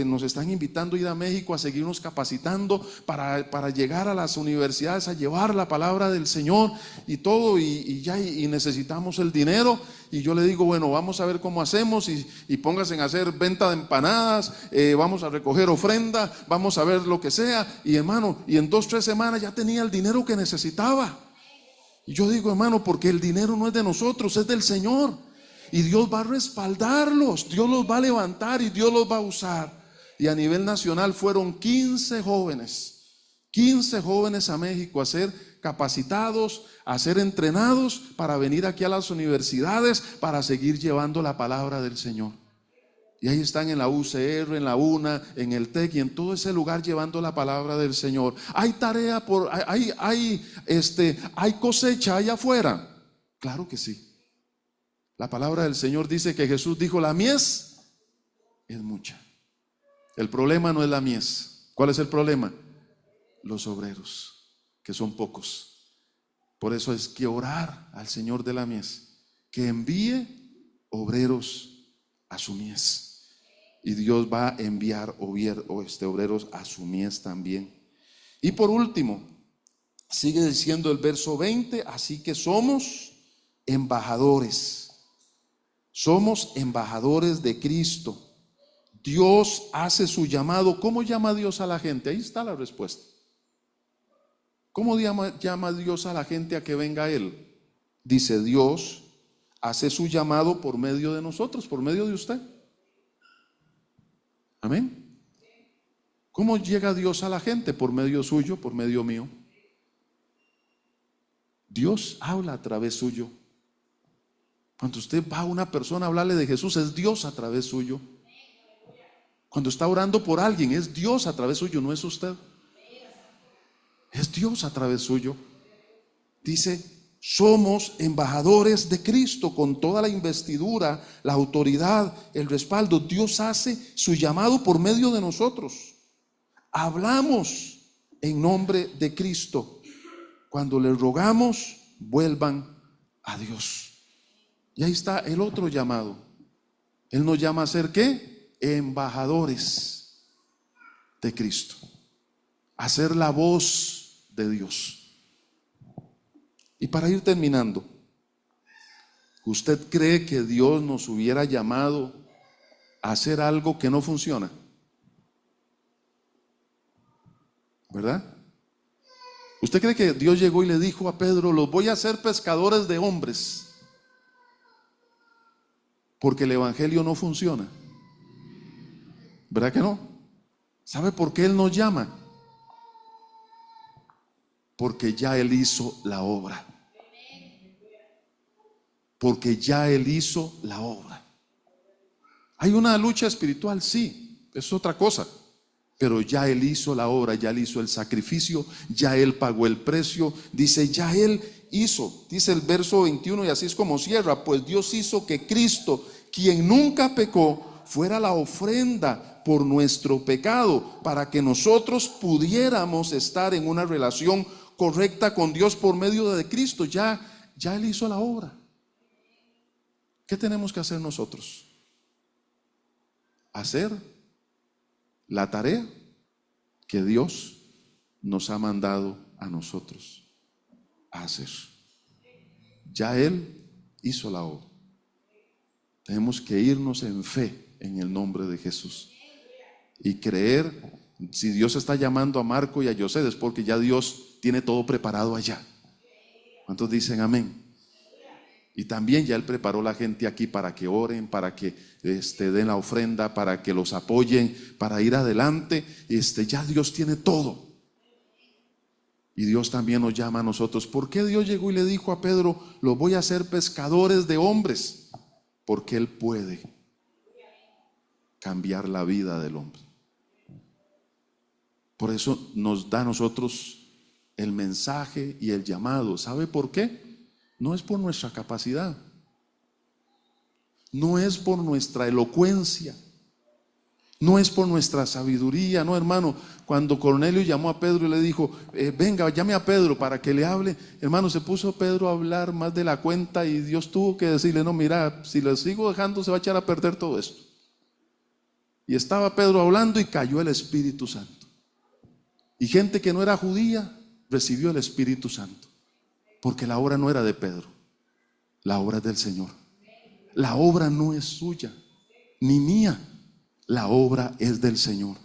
nos están invitando a ir a México a seguirnos capacitando para llegar a las universidades a llevar la palabra del Señor y todo, y necesitamos el dinero. Y yo le digo: bueno, vamos a ver cómo hacemos, y pónganse en hacer venta de empanadas, vamos a recoger ofrenda, vamos a ver lo que sea. Y hermano, y en 2, 3 semanas ya tenía el dinero que necesitaba. Y yo digo, hermano, porque el dinero no es de nosotros, es del Señor. Y Dios va a respaldarlos, Dios los va a levantar y Dios los va a usar. Y a nivel nacional fueron 15 jóvenes a México a ser capacitados, a ser entrenados para venir aquí a las universidades para seguir llevando la palabra del Señor. Y ahí están en la UCR, en la UNA, en el TEC y en todo ese lugar llevando la palabra del Señor. Hay tarea, hay cosecha allá afuera. Claro que sí. La palabra del Señor dice que Jesús dijo: la mies es mucha. El problema no es la mies. ¿Cuál es el problema? Los obreros, que son pocos. Por eso es que orar al Señor de la mies, que envíe obreros a su mies. Y Dios va a enviar obreros a su mies también. Y por último, sigue diciendo el verso 20, así que somos embajadores. Somos embajadores de Cristo. Dios hace su llamado. ¿Cómo llama Dios a la gente? Ahí está la respuesta. ¿Cómo llama Dios a la gente a que venga a Él? Dice: Dios hace su llamado por medio de nosotros, por medio de usted. Amén. ¿Cómo llega Dios a la gente? Por medio suyo, por medio mío. Dios habla a través suyo. Cuando usted va a una persona a hablarle de Jesús, es Dios a través suyo. Cuando está orando por alguien, es Dios a través suyo, no es usted. Es Dios a través suyo. Dice: somos embajadores de Cristo con toda la investidura, la autoridad, el respaldo. Dios hace su llamado por medio de nosotros. Hablamos en nombre de Cristo. Cuando les rogamos, vuelvan a Dios. Y ahí está el otro llamado. Él nos llama a ser ¿qué? Embajadores de Cristo. A ser la voz de Dios. Y para ir terminando, ¿usted cree que Dios nos hubiera llamado a hacer algo que no funciona? ¿Verdad? ¿Usted cree que Dios llegó y le dijo a Pedro: los voy a hacer pescadores de hombres? Porque el evangelio no funciona. ¿Verdad que no? ¿Sabe por qué Él nos llama? Porque ya Él hizo la obra. Porque ya Él hizo la obra. Hay una lucha espiritual, sí, es otra cosa. Pero ya Él hizo la obra, ya Él hizo el sacrificio, ya Él pagó el precio. Dice: ya Él hizo, dice el verso 21, y así es como cierra: pues Dios hizo que Cristo, quien nunca pecó, fuera la ofrenda por nuestro pecado, para que nosotros pudiéramos estar en una relación correcta con Dios por medio de Cristo. Ya Él hizo la obra. ¿Qué tenemos que hacer nosotros? Hacer la tarea que Dios nos ha mandado a nosotros a hacer. Ya Él hizo la obra. Tenemos que irnos en fe en el nombre de Jesús y creer. Si Dios está llamando a Marco y a José, es porque ya Dios tiene todo preparado allá. ¿Cuántos dicen amén? Y también ya Él preparó la gente aquí para que oren, para que den la ofrenda, para que los apoyen, para ir adelante. Ya Dios tiene todo. Y Dios también nos llama a nosotros. ¿Por qué Dios llegó y le dijo a Pedro: los voy a hacer pescadores de hombres? Porque Él puede cambiar la vida del hombre. Por eso nos da a nosotros el mensaje y el llamado. ¿Sabe por qué? No es por nuestra capacidad, no es por nuestra elocuencia, no es por nuestra sabiduría. No, hermano, cuando Cornelio llamó a Pedro y le dijo: venga, llame a Pedro para que le hable, hermano, se puso Pedro a hablar más de la cuenta y Dios tuvo que decirle: no, mira, si lo sigo dejando se va a echar a perder todo esto. Y estaba Pedro hablando y cayó el Espíritu Santo. Y gente que no era judía recibió el Espíritu Santo. Porque la obra no era de Pedro, la obra es del Señor. La obra no es suya ni mía, la obra es del Señor.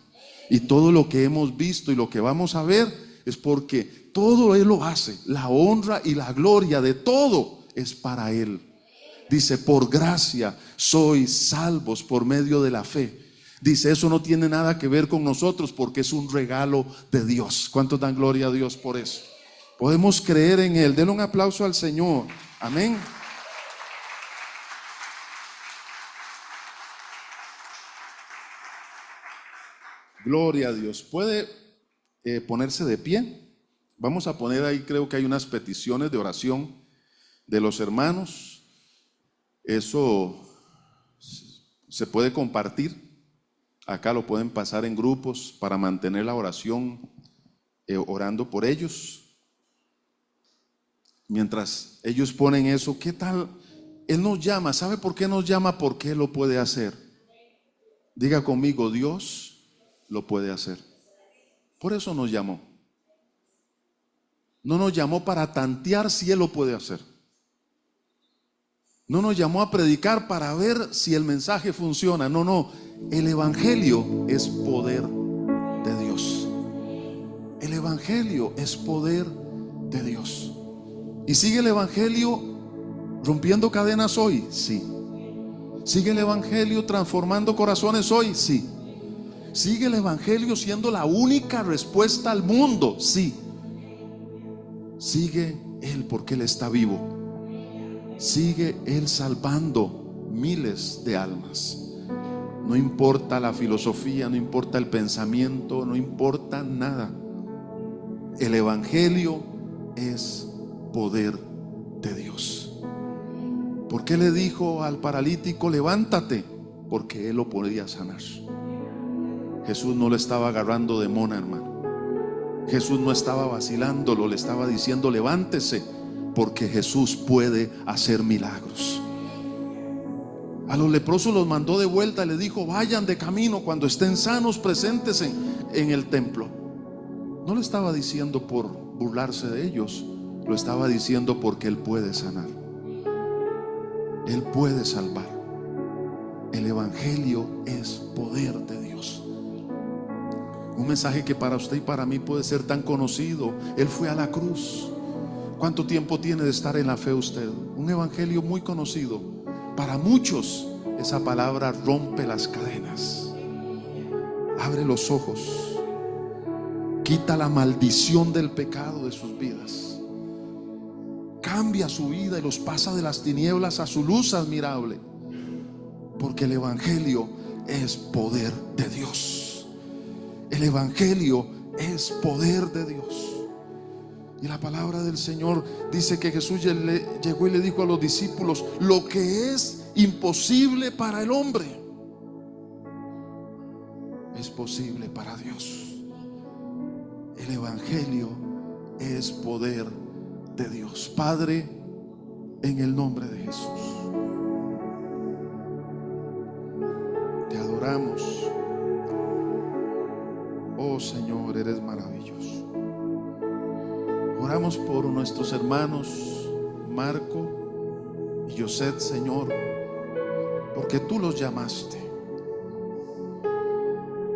Y todo lo que hemos visto y lo que vamos a ver es porque todo Él lo hace. La honra y la gloria de todo es para Él. Dice, por gracia sois salvos por medio de la fe. Dice, eso no tiene nada que ver con nosotros porque es un regalo de Dios. ¿Cuántos dan gloria a Dios por eso? Podemos creer en Él. Denle un aplauso al Señor. Amén. Gloria a Dios. ¿Puede ponerse de pie? Vamos a poner ahí, creo que hay unas peticiones de oración de los hermanos. Eso se puede compartir. Acá lo pueden pasar en grupos para mantener la oración, orando por ellos. Mientras ellos ponen eso, ¿qué tal? Él nos llama. ¿Sabe por qué nos llama? Porque Él lo puede hacer. Diga conmigo, Dios lo puede hacer. Por eso nos llamó. No nos llamó para tantear si Él lo puede hacer. No nos llamó a predicar para ver si el mensaje funciona. No, no. El evangelio es poder de Dios. El evangelio es poder de Dios. ¿Y sigue el evangelio rompiendo cadenas hoy? Sí. ¿Sigue el evangelio transformando corazones hoy? Sí. ¿Sigue el evangelio siendo la única respuesta al mundo? Sí. Sigue Él porque Él está vivo. Sigue Él salvando miles de almas. No importa la filosofía, no importa el pensamiento, no importa nada. El evangelio es poder de Dios. ¿Por qué le dijo al paralítico, levántate? Porque Él lo podía sanar. Jesús no le estaba agarrando de mona, hermano. Jesús no estaba vacilándolo, le estaba diciendo, levántese, porque Jesús puede hacer milagros. A los leprosos los mandó de vuelta y le dijo, vayan de camino, cuando estén sanos, preséntense en el templo. No lo estaba diciendo por burlarse de ellos, lo estaba diciendo porque Él puede sanar. Él puede salvar. El evangelio es poder de Dios. Un mensaje que para usted y para mí puede ser tan conocido. Él fue a la cruz. ¿Cuánto tiempo tiene de estar en la fe usted? Un evangelio muy conocido. Para muchos esa palabra rompe las cadenas, abre los ojos, quita la maldición del pecado de sus vidas, cambia su vida y los pasa de las tinieblas a su luz admirable, porque el evangelio es poder de Dios. El evangelio es poder de Dios. Y la palabra del Señor dice que Jesús llegó y le dijo a los discípulos, lo que es imposible para el hombre es posible para Dios. El evangelio es poder de Dios. Padre, en el nombre de Jesús, te adoramos. Oh Señor, eres maravilloso. Oramos por nuestros hermanos Marco y José, Señor, porque tú los llamaste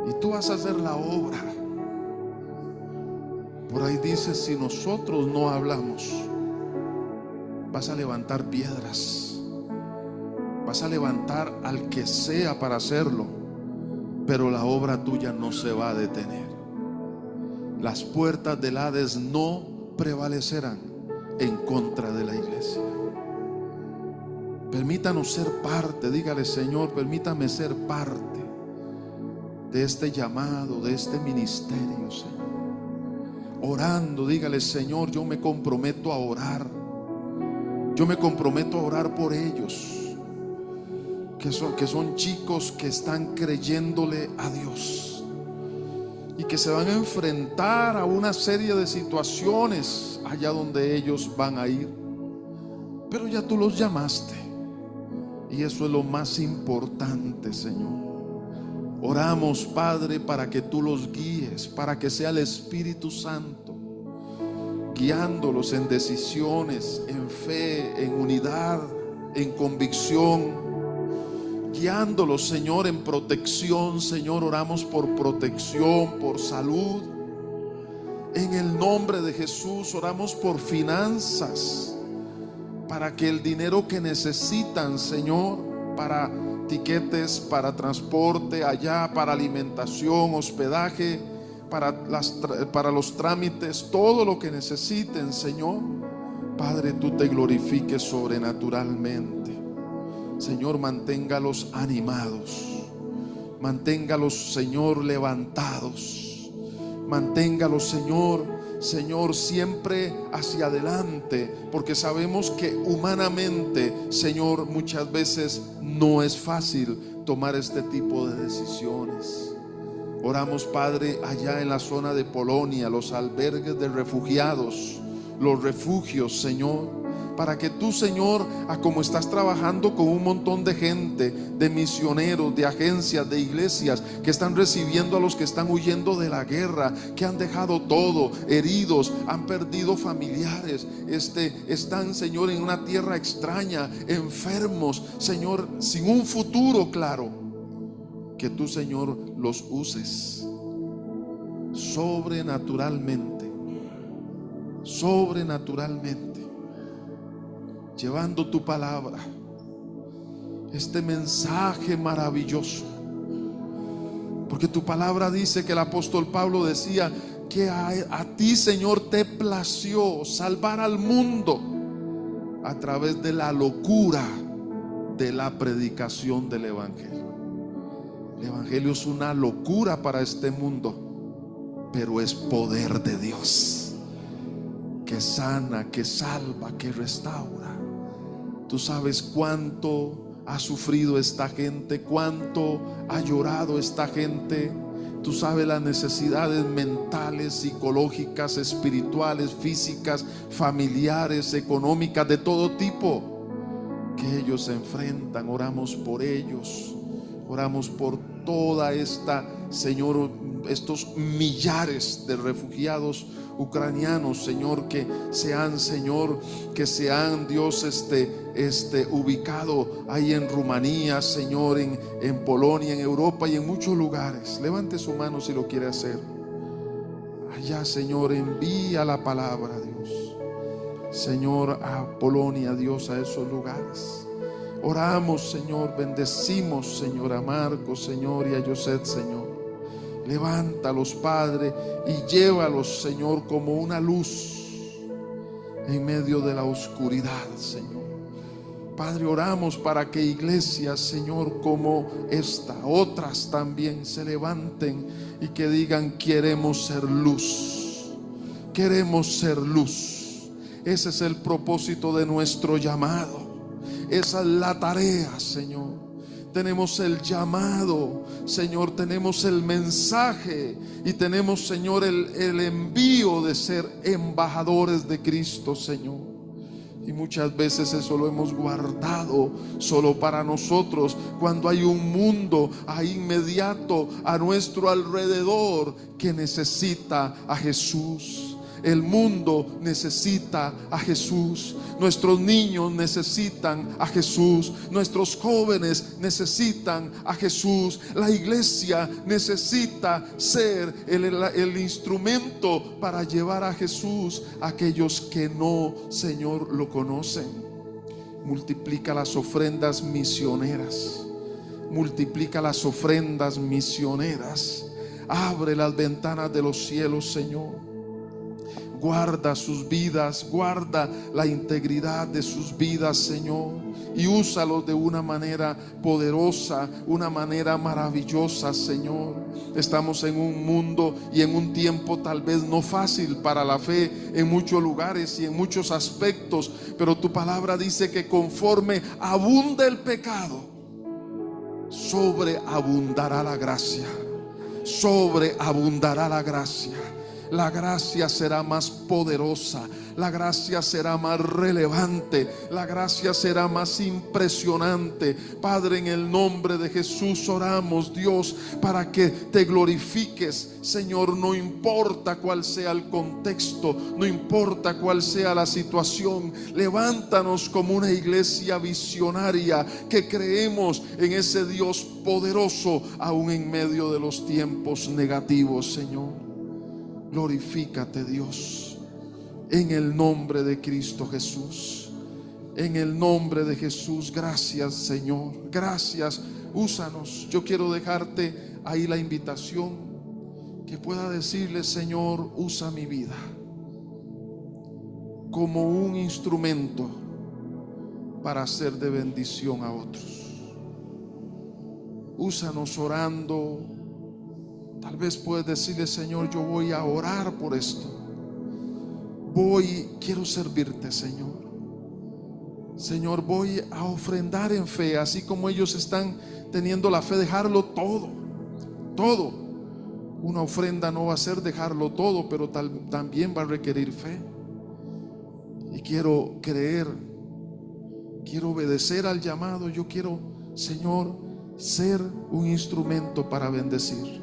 y tú vas a hacer la obra. Por ahí dice, si nosotros no hablamos, vas a levantar piedras, vas a levantar al que sea para hacerlo, pero la obra tuya no se va a detener. Las puertas del Hades no prevalecerán en contra de la iglesia. Permítanos ser parte. Dígale, Señor, permítame ser parte de este llamado, de este ministerio, Señor. Orando, dígale, Señor, yo me comprometo a orar. Yo me comprometo a orar por ellos, que son chicos que están creyéndole a Dios y que se van a enfrentar a una serie de situaciones allá donde ellos van a ir. Pero ya tú los llamaste y eso es lo más importante, Señor. Oramos, Padre, para que tú los guíes, para que sea el Espíritu Santo guiándolos en decisiones, en fe, en unidad, en convicción, guiándolos, Señor, en protección. Señor, oramos por protección, por salud. En el nombre de Jesús oramos por finanzas, para que el dinero que necesitan, Señor, para tiquetes, para transporte allá, para alimentación, hospedaje, para los trámites, todo lo que necesiten, Señor, Padre, tú te glorifiques sobrenaturalmente. Señor, manténgalos animados, manténgalos, Señor, levantados, manténgalos, Señor, siempre hacia adelante, porque sabemos que humanamente, Señor, muchas veces no es fácil tomar este tipo de decisiones. Oramos, Padre, allá en la zona de Polonia, los albergues de refugiados, los refugios, Señor, para que tú, Señor, como estás trabajando con un montón de gente, de misioneros, de agencias, de iglesias que están recibiendo a los que están huyendo de la guerra, que han dejado todo, heridos, han perdido familiares, están, Señor, en una tierra extraña, enfermos, Señor, sin un futuro claro. Que tú, Señor, los uses sobrenaturalmente, llevando tu palabra, este mensaje maravilloso, porque tu palabra dice que el apóstol Pablo decía que a ti, Señor, te plació salvar al mundo a través de la locura de la predicación del evangelio. El evangelio es una locura para este mundo, pero es poder de Dios, que sana, que salva, que restaura. Tú sabes cuánto ha sufrido esta gente, cuánto ha llorado esta gente. Tú sabes las necesidades mentales, psicológicas, espirituales, físicas, familiares, económicas, de todo tipo que ellos se enfrentan. Oramos por ellos, oramos por toda esta, Señor, estos millares de refugiados ucranianos, Señor, que se han, Dios, ubicado ahí en Rumanía, Señor, en Polonia, en Europa y en muchos lugares. Levante su mano si lo quiere hacer. Allá, Señor, envía la palabra, Dios, Señor, a Polonia, Dios, a esos lugares. Oramos, Señor, bendecimos, Señor, a Marcos, Señor, y a José, Señor. Levántalos, Padre, y llévalos, Señor, como una luz en medio de la oscuridad, Señor. Padre, oramos para que iglesias, Señor, como esta, otras también se levanten y que digan: queremos ser luz, queremos ser luz. Ese es el propósito de nuestro llamado. Esa es la tarea, Señor. Tenemos el llamado, Señor, tenemos el mensaje y tenemos, Señor, el envío de ser embajadores de Cristo, Señor. Y muchas veces eso lo hemos guardado solo para nosotros, cuando hay un mundo ahí inmediato a nuestro alrededor que necesita a Jesús. El mundo necesita a Jesús. Nuestros niños necesitan a Jesús. Nuestros jóvenes necesitan a Jesús. La iglesia necesita ser el instrumento para llevar a Jesús a aquellos que no, Señor, lo conocen. Multiplica las ofrendas misioneras. Multiplica las ofrendas misioneras. Abre las ventanas de los cielos, Señor. Guarda sus vidas, guarda la integridad de sus vidas, Señor, y úsalos de una manera poderosa, una manera maravillosa, Señor. Estamos en un mundo y en un tiempo tal vez no fácil para la fe en muchos lugares y en muchos aspectos, pero tu palabra dice que conforme abunda el pecado, sobreabundará la gracia, sobreabundará la gracia. La gracia será más poderosa, la gracia será más relevante, la gracia será más impresionante. Padre, en el nombre de Jesús oramos, Dios, para que te glorifiques, Señor. No importa cuál sea el contexto, no importa cuál sea la situación, levántanos como una iglesia visionaria que creemos en ese Dios poderoso, aún en medio de los tiempos negativos, Señor. Glorifícate, Dios, en el nombre de Cristo Jesús. En el nombre de Jesús. Gracias, Señor. Gracias. Úsanos. Yo quiero dejarte ahí la invitación, que pueda decirle: Señor, usa mi vida como un instrumento para ser de bendición a otros. Úsanos orando. Tal vez puedes decirle: Señor, yo voy a orar por esto. Quiero servirte, Señor. Señor, voy a ofrendar en fe, así como ellos están teniendo la fe, dejarlo todo, todo. Una ofrenda no va a ser dejarlo todo, pero también va a requerir fe. Y quiero creer, quiero obedecer al llamado. Yo quiero, Señor, ser un instrumento para bendecir.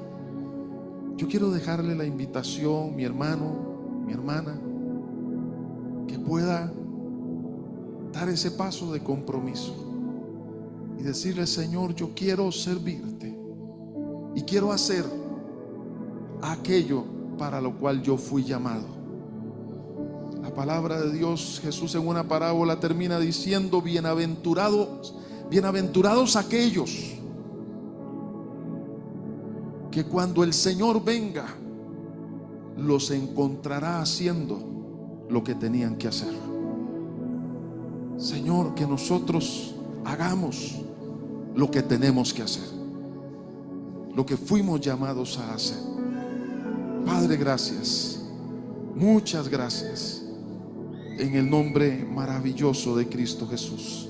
Yo quiero dejarle la invitación, mi hermano, mi hermana, que pueda dar ese paso de compromiso y decirle: Señor, yo quiero servirte y quiero hacer aquello para lo cual yo fui llamado. La palabra de Dios, Jesús en una parábola termina diciendo: bienaventurados aquellos que cuando el Señor venga los encontrará haciendo lo que tenían que hacer. Señor, que nosotros hagamos lo que tenemos que hacer, lo que fuimos llamados a hacer. Padre, gracias, muchas gracias, en el nombre maravilloso de Cristo Jesús.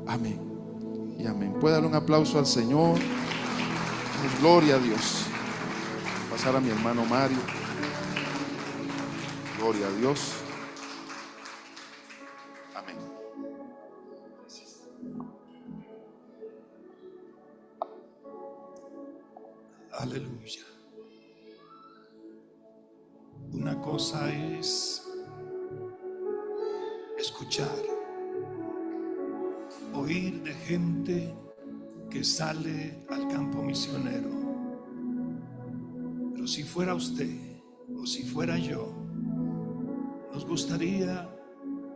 Amén y amén. Puede darle un aplauso al Señor. Gloria a Dios. Pasar a mi hermano Mario. Gloria a Dios. Amén. Aleluya. Una cosa es escuchar, oír de gente que sale al campo misionero. Pero si fuera usted o si fuera yo, nos gustaría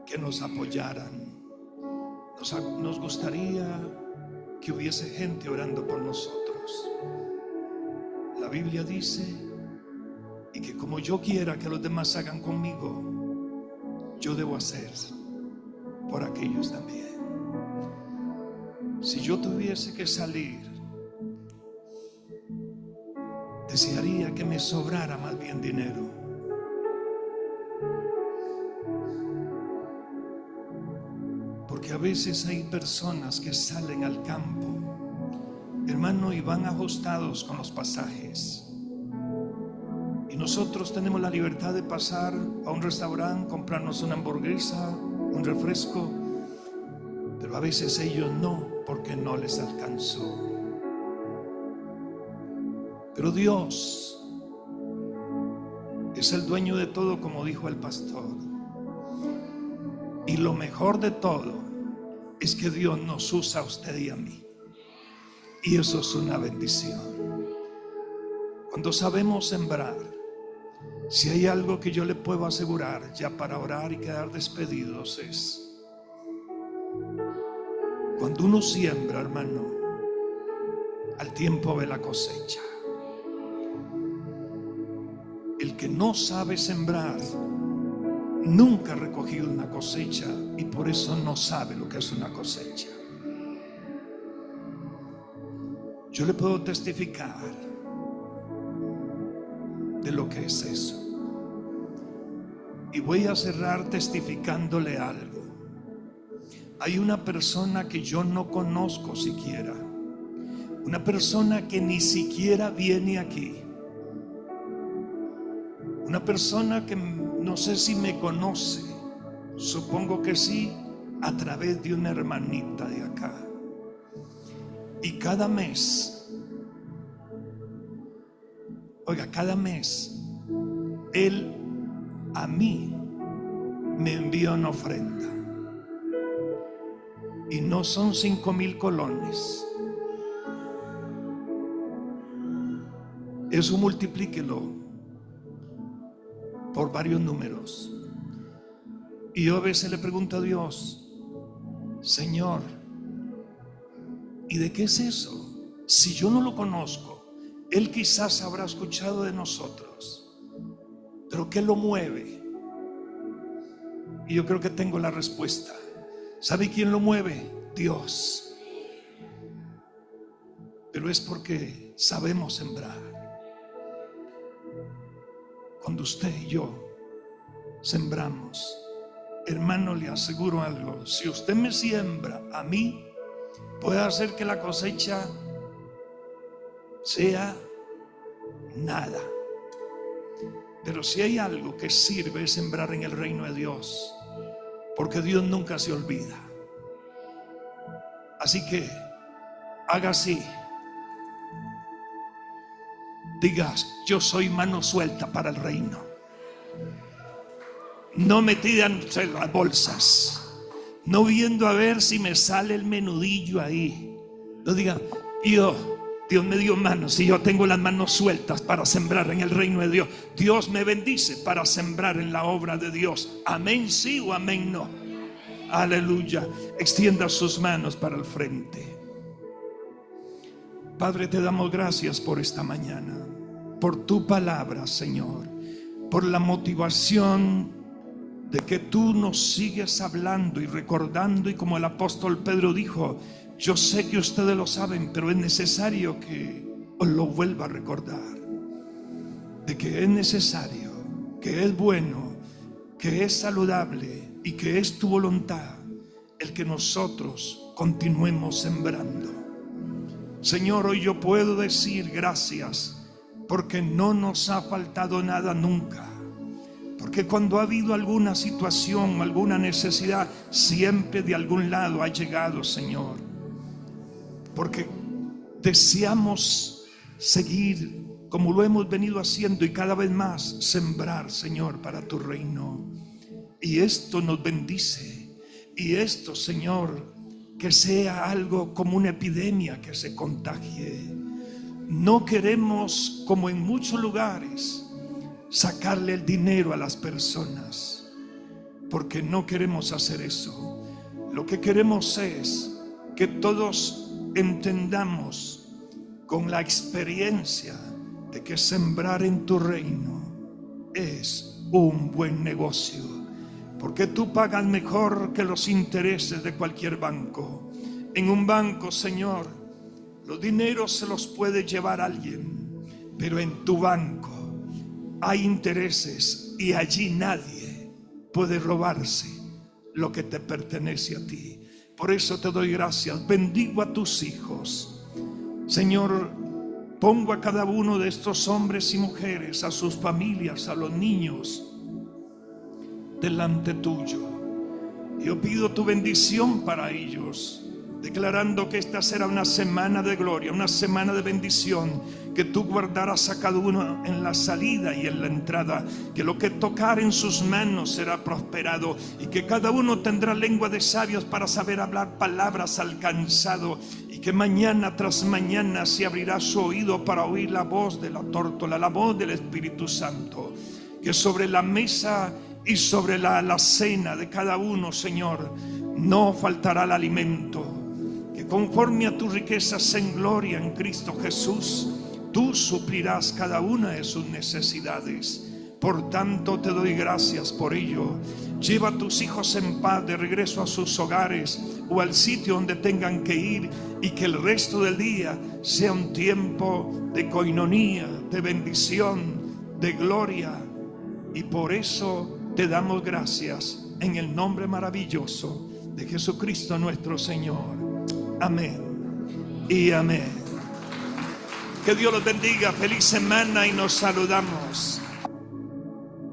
que nos apoyaran. Nos gustaría que hubiese gente orando por nosotros. La Biblia dice: y que como yo quiera que los demás hagan conmigo, yo debo hacer por aquellos también. Si yo tuviese que salir, desearía que me sobrara más bien dinero. Porque a veces hay personas que salen al campo, hermano, y van ajustados con los pasajes. Y nosotros tenemos la libertad de pasar a un restaurante, comprarnos una hamburguesa, un refresco, pero a veces ellos no, porque no les alcanzó. Pero Dios es el dueño de todo, como dijo el pastor. Y lo mejor de todo es que Dios nos usa a usted y a mí. Y eso es una bendición. Cuando sabemos sembrar, si hay algo que yo le puedo asegurar ya para orar y quedar despedidos, es: cuando uno siembra, hermano, al tiempo ve la cosecha. El que no sabe sembrar nunca ha recogido una cosecha y por eso no sabe lo que es una cosecha. Yo le puedo testificar de lo que es eso. Y voy a cerrar testificándole algo. Hay una persona que yo no conozco siquiera, una persona que ni siquiera viene aquí, una persona que no sé si me conoce, supongo que sí, a través de una hermanita de acá. Y cada mes, oiga, cada mes él a mí me envía una ofrenda. Y no son 5,000 colones. Eso multiplíquelo por varios números. Y yo a veces le pregunto a Dios: Señor, ¿y de qué es eso? Si yo no lo conozco, Él quizás habrá escuchado de nosotros, pero ¿qué lo mueve? Y yo creo que tengo la respuesta. ¿Sabe quién lo mueve? Dios. Pero es porque sabemos sembrar. Cuando usted y yo sembramos, hermano, le aseguro algo: si usted me siembra a mí, puede hacer que la cosecha sea nada. Pero si hay algo que sirve, es sembrar en el reino de Dios, porque Dios nunca se olvida. Así que haga así. Digas: yo soy mano suelta para el reino. No metida entre las bolsas, no viendo a ver si me sale el menudillo ahí. No diga: Dios me dio manos y yo tengo las manos sueltas para sembrar en el reino de Dios. Dios me bendice para sembrar en la obra de Dios. Amén sí o amén no. Aleluya. Extienda sus manos para el frente. Padre, te damos gracias por esta mañana, por tu palabra, Señor, por la motivación de que tú nos sigues hablando y recordando. Y como el apóstol Pedro dijo: yo sé que ustedes lo saben, pero es necesario que os lo vuelva a recordar, de que es necesario, que es bueno, que es saludable y que es tu voluntad el que nosotros continuemos sembrando. Señor, hoy yo puedo decir gracias, porque no nos ha faltado nada nunca. Porque cuando ha habido alguna situación, alguna necesidad, siempre de algún lado ha llegado, Señor. Porque deseamos seguir como lo hemos venido haciendo, y cada vez más sembrar, Señor, para tu reino. Y esto nos bendice. Y esto, Señor, que sea algo como una epidemia que se contagie. No queremos, como en muchos lugares, sacarle el dinero a las personas, porque no queremos hacer eso. Lo que queremos es que todos entendamos con la experiencia de que sembrar en tu reino es un buen negocio, porque tú pagas mejor que los intereses de cualquier banco. En un banco, Señor, los dineros se los puede llevar alguien, pero en tu banco hay intereses y allí nadie puede robarse lo que te pertenece a ti. Por eso te doy gracias. Bendigo a tus hijos, Señor. Pongo a cada uno de estos hombres y mujeres, a sus familias, a los niños, delante tuyo. Yo pido tu bendición para ellos, declarando que esta será una semana de gloria, una semana de bendición, que tú guardarás a cada uno en la salida y en la entrada, que lo que tocar en sus manos será prosperado, y que cada uno tendrá lengua de sabios para saber hablar palabras al cansado, y que mañana tras mañana se abrirá su oído para oír la voz de la tórtola, la voz del Espíritu Santo. Que sobre la mesa y sobre la alacena de cada uno, Señor, no faltará el alimento. Que conforme a tus riquezas en gloria en Cristo Jesús, tú suplirás cada una de sus necesidades. Por tanto, te doy gracias por ello. Lleva a tus hijos en paz de regreso a sus hogares o al sitio donde tengan que ir, y que el resto del día sea un tiempo de coinonía, de bendición, de gloria. Y por eso te damos gracias en el nombre maravilloso de Jesucristo nuestro Señor. Amén y amén. Que Dios los bendiga. Feliz semana y nos saludamos.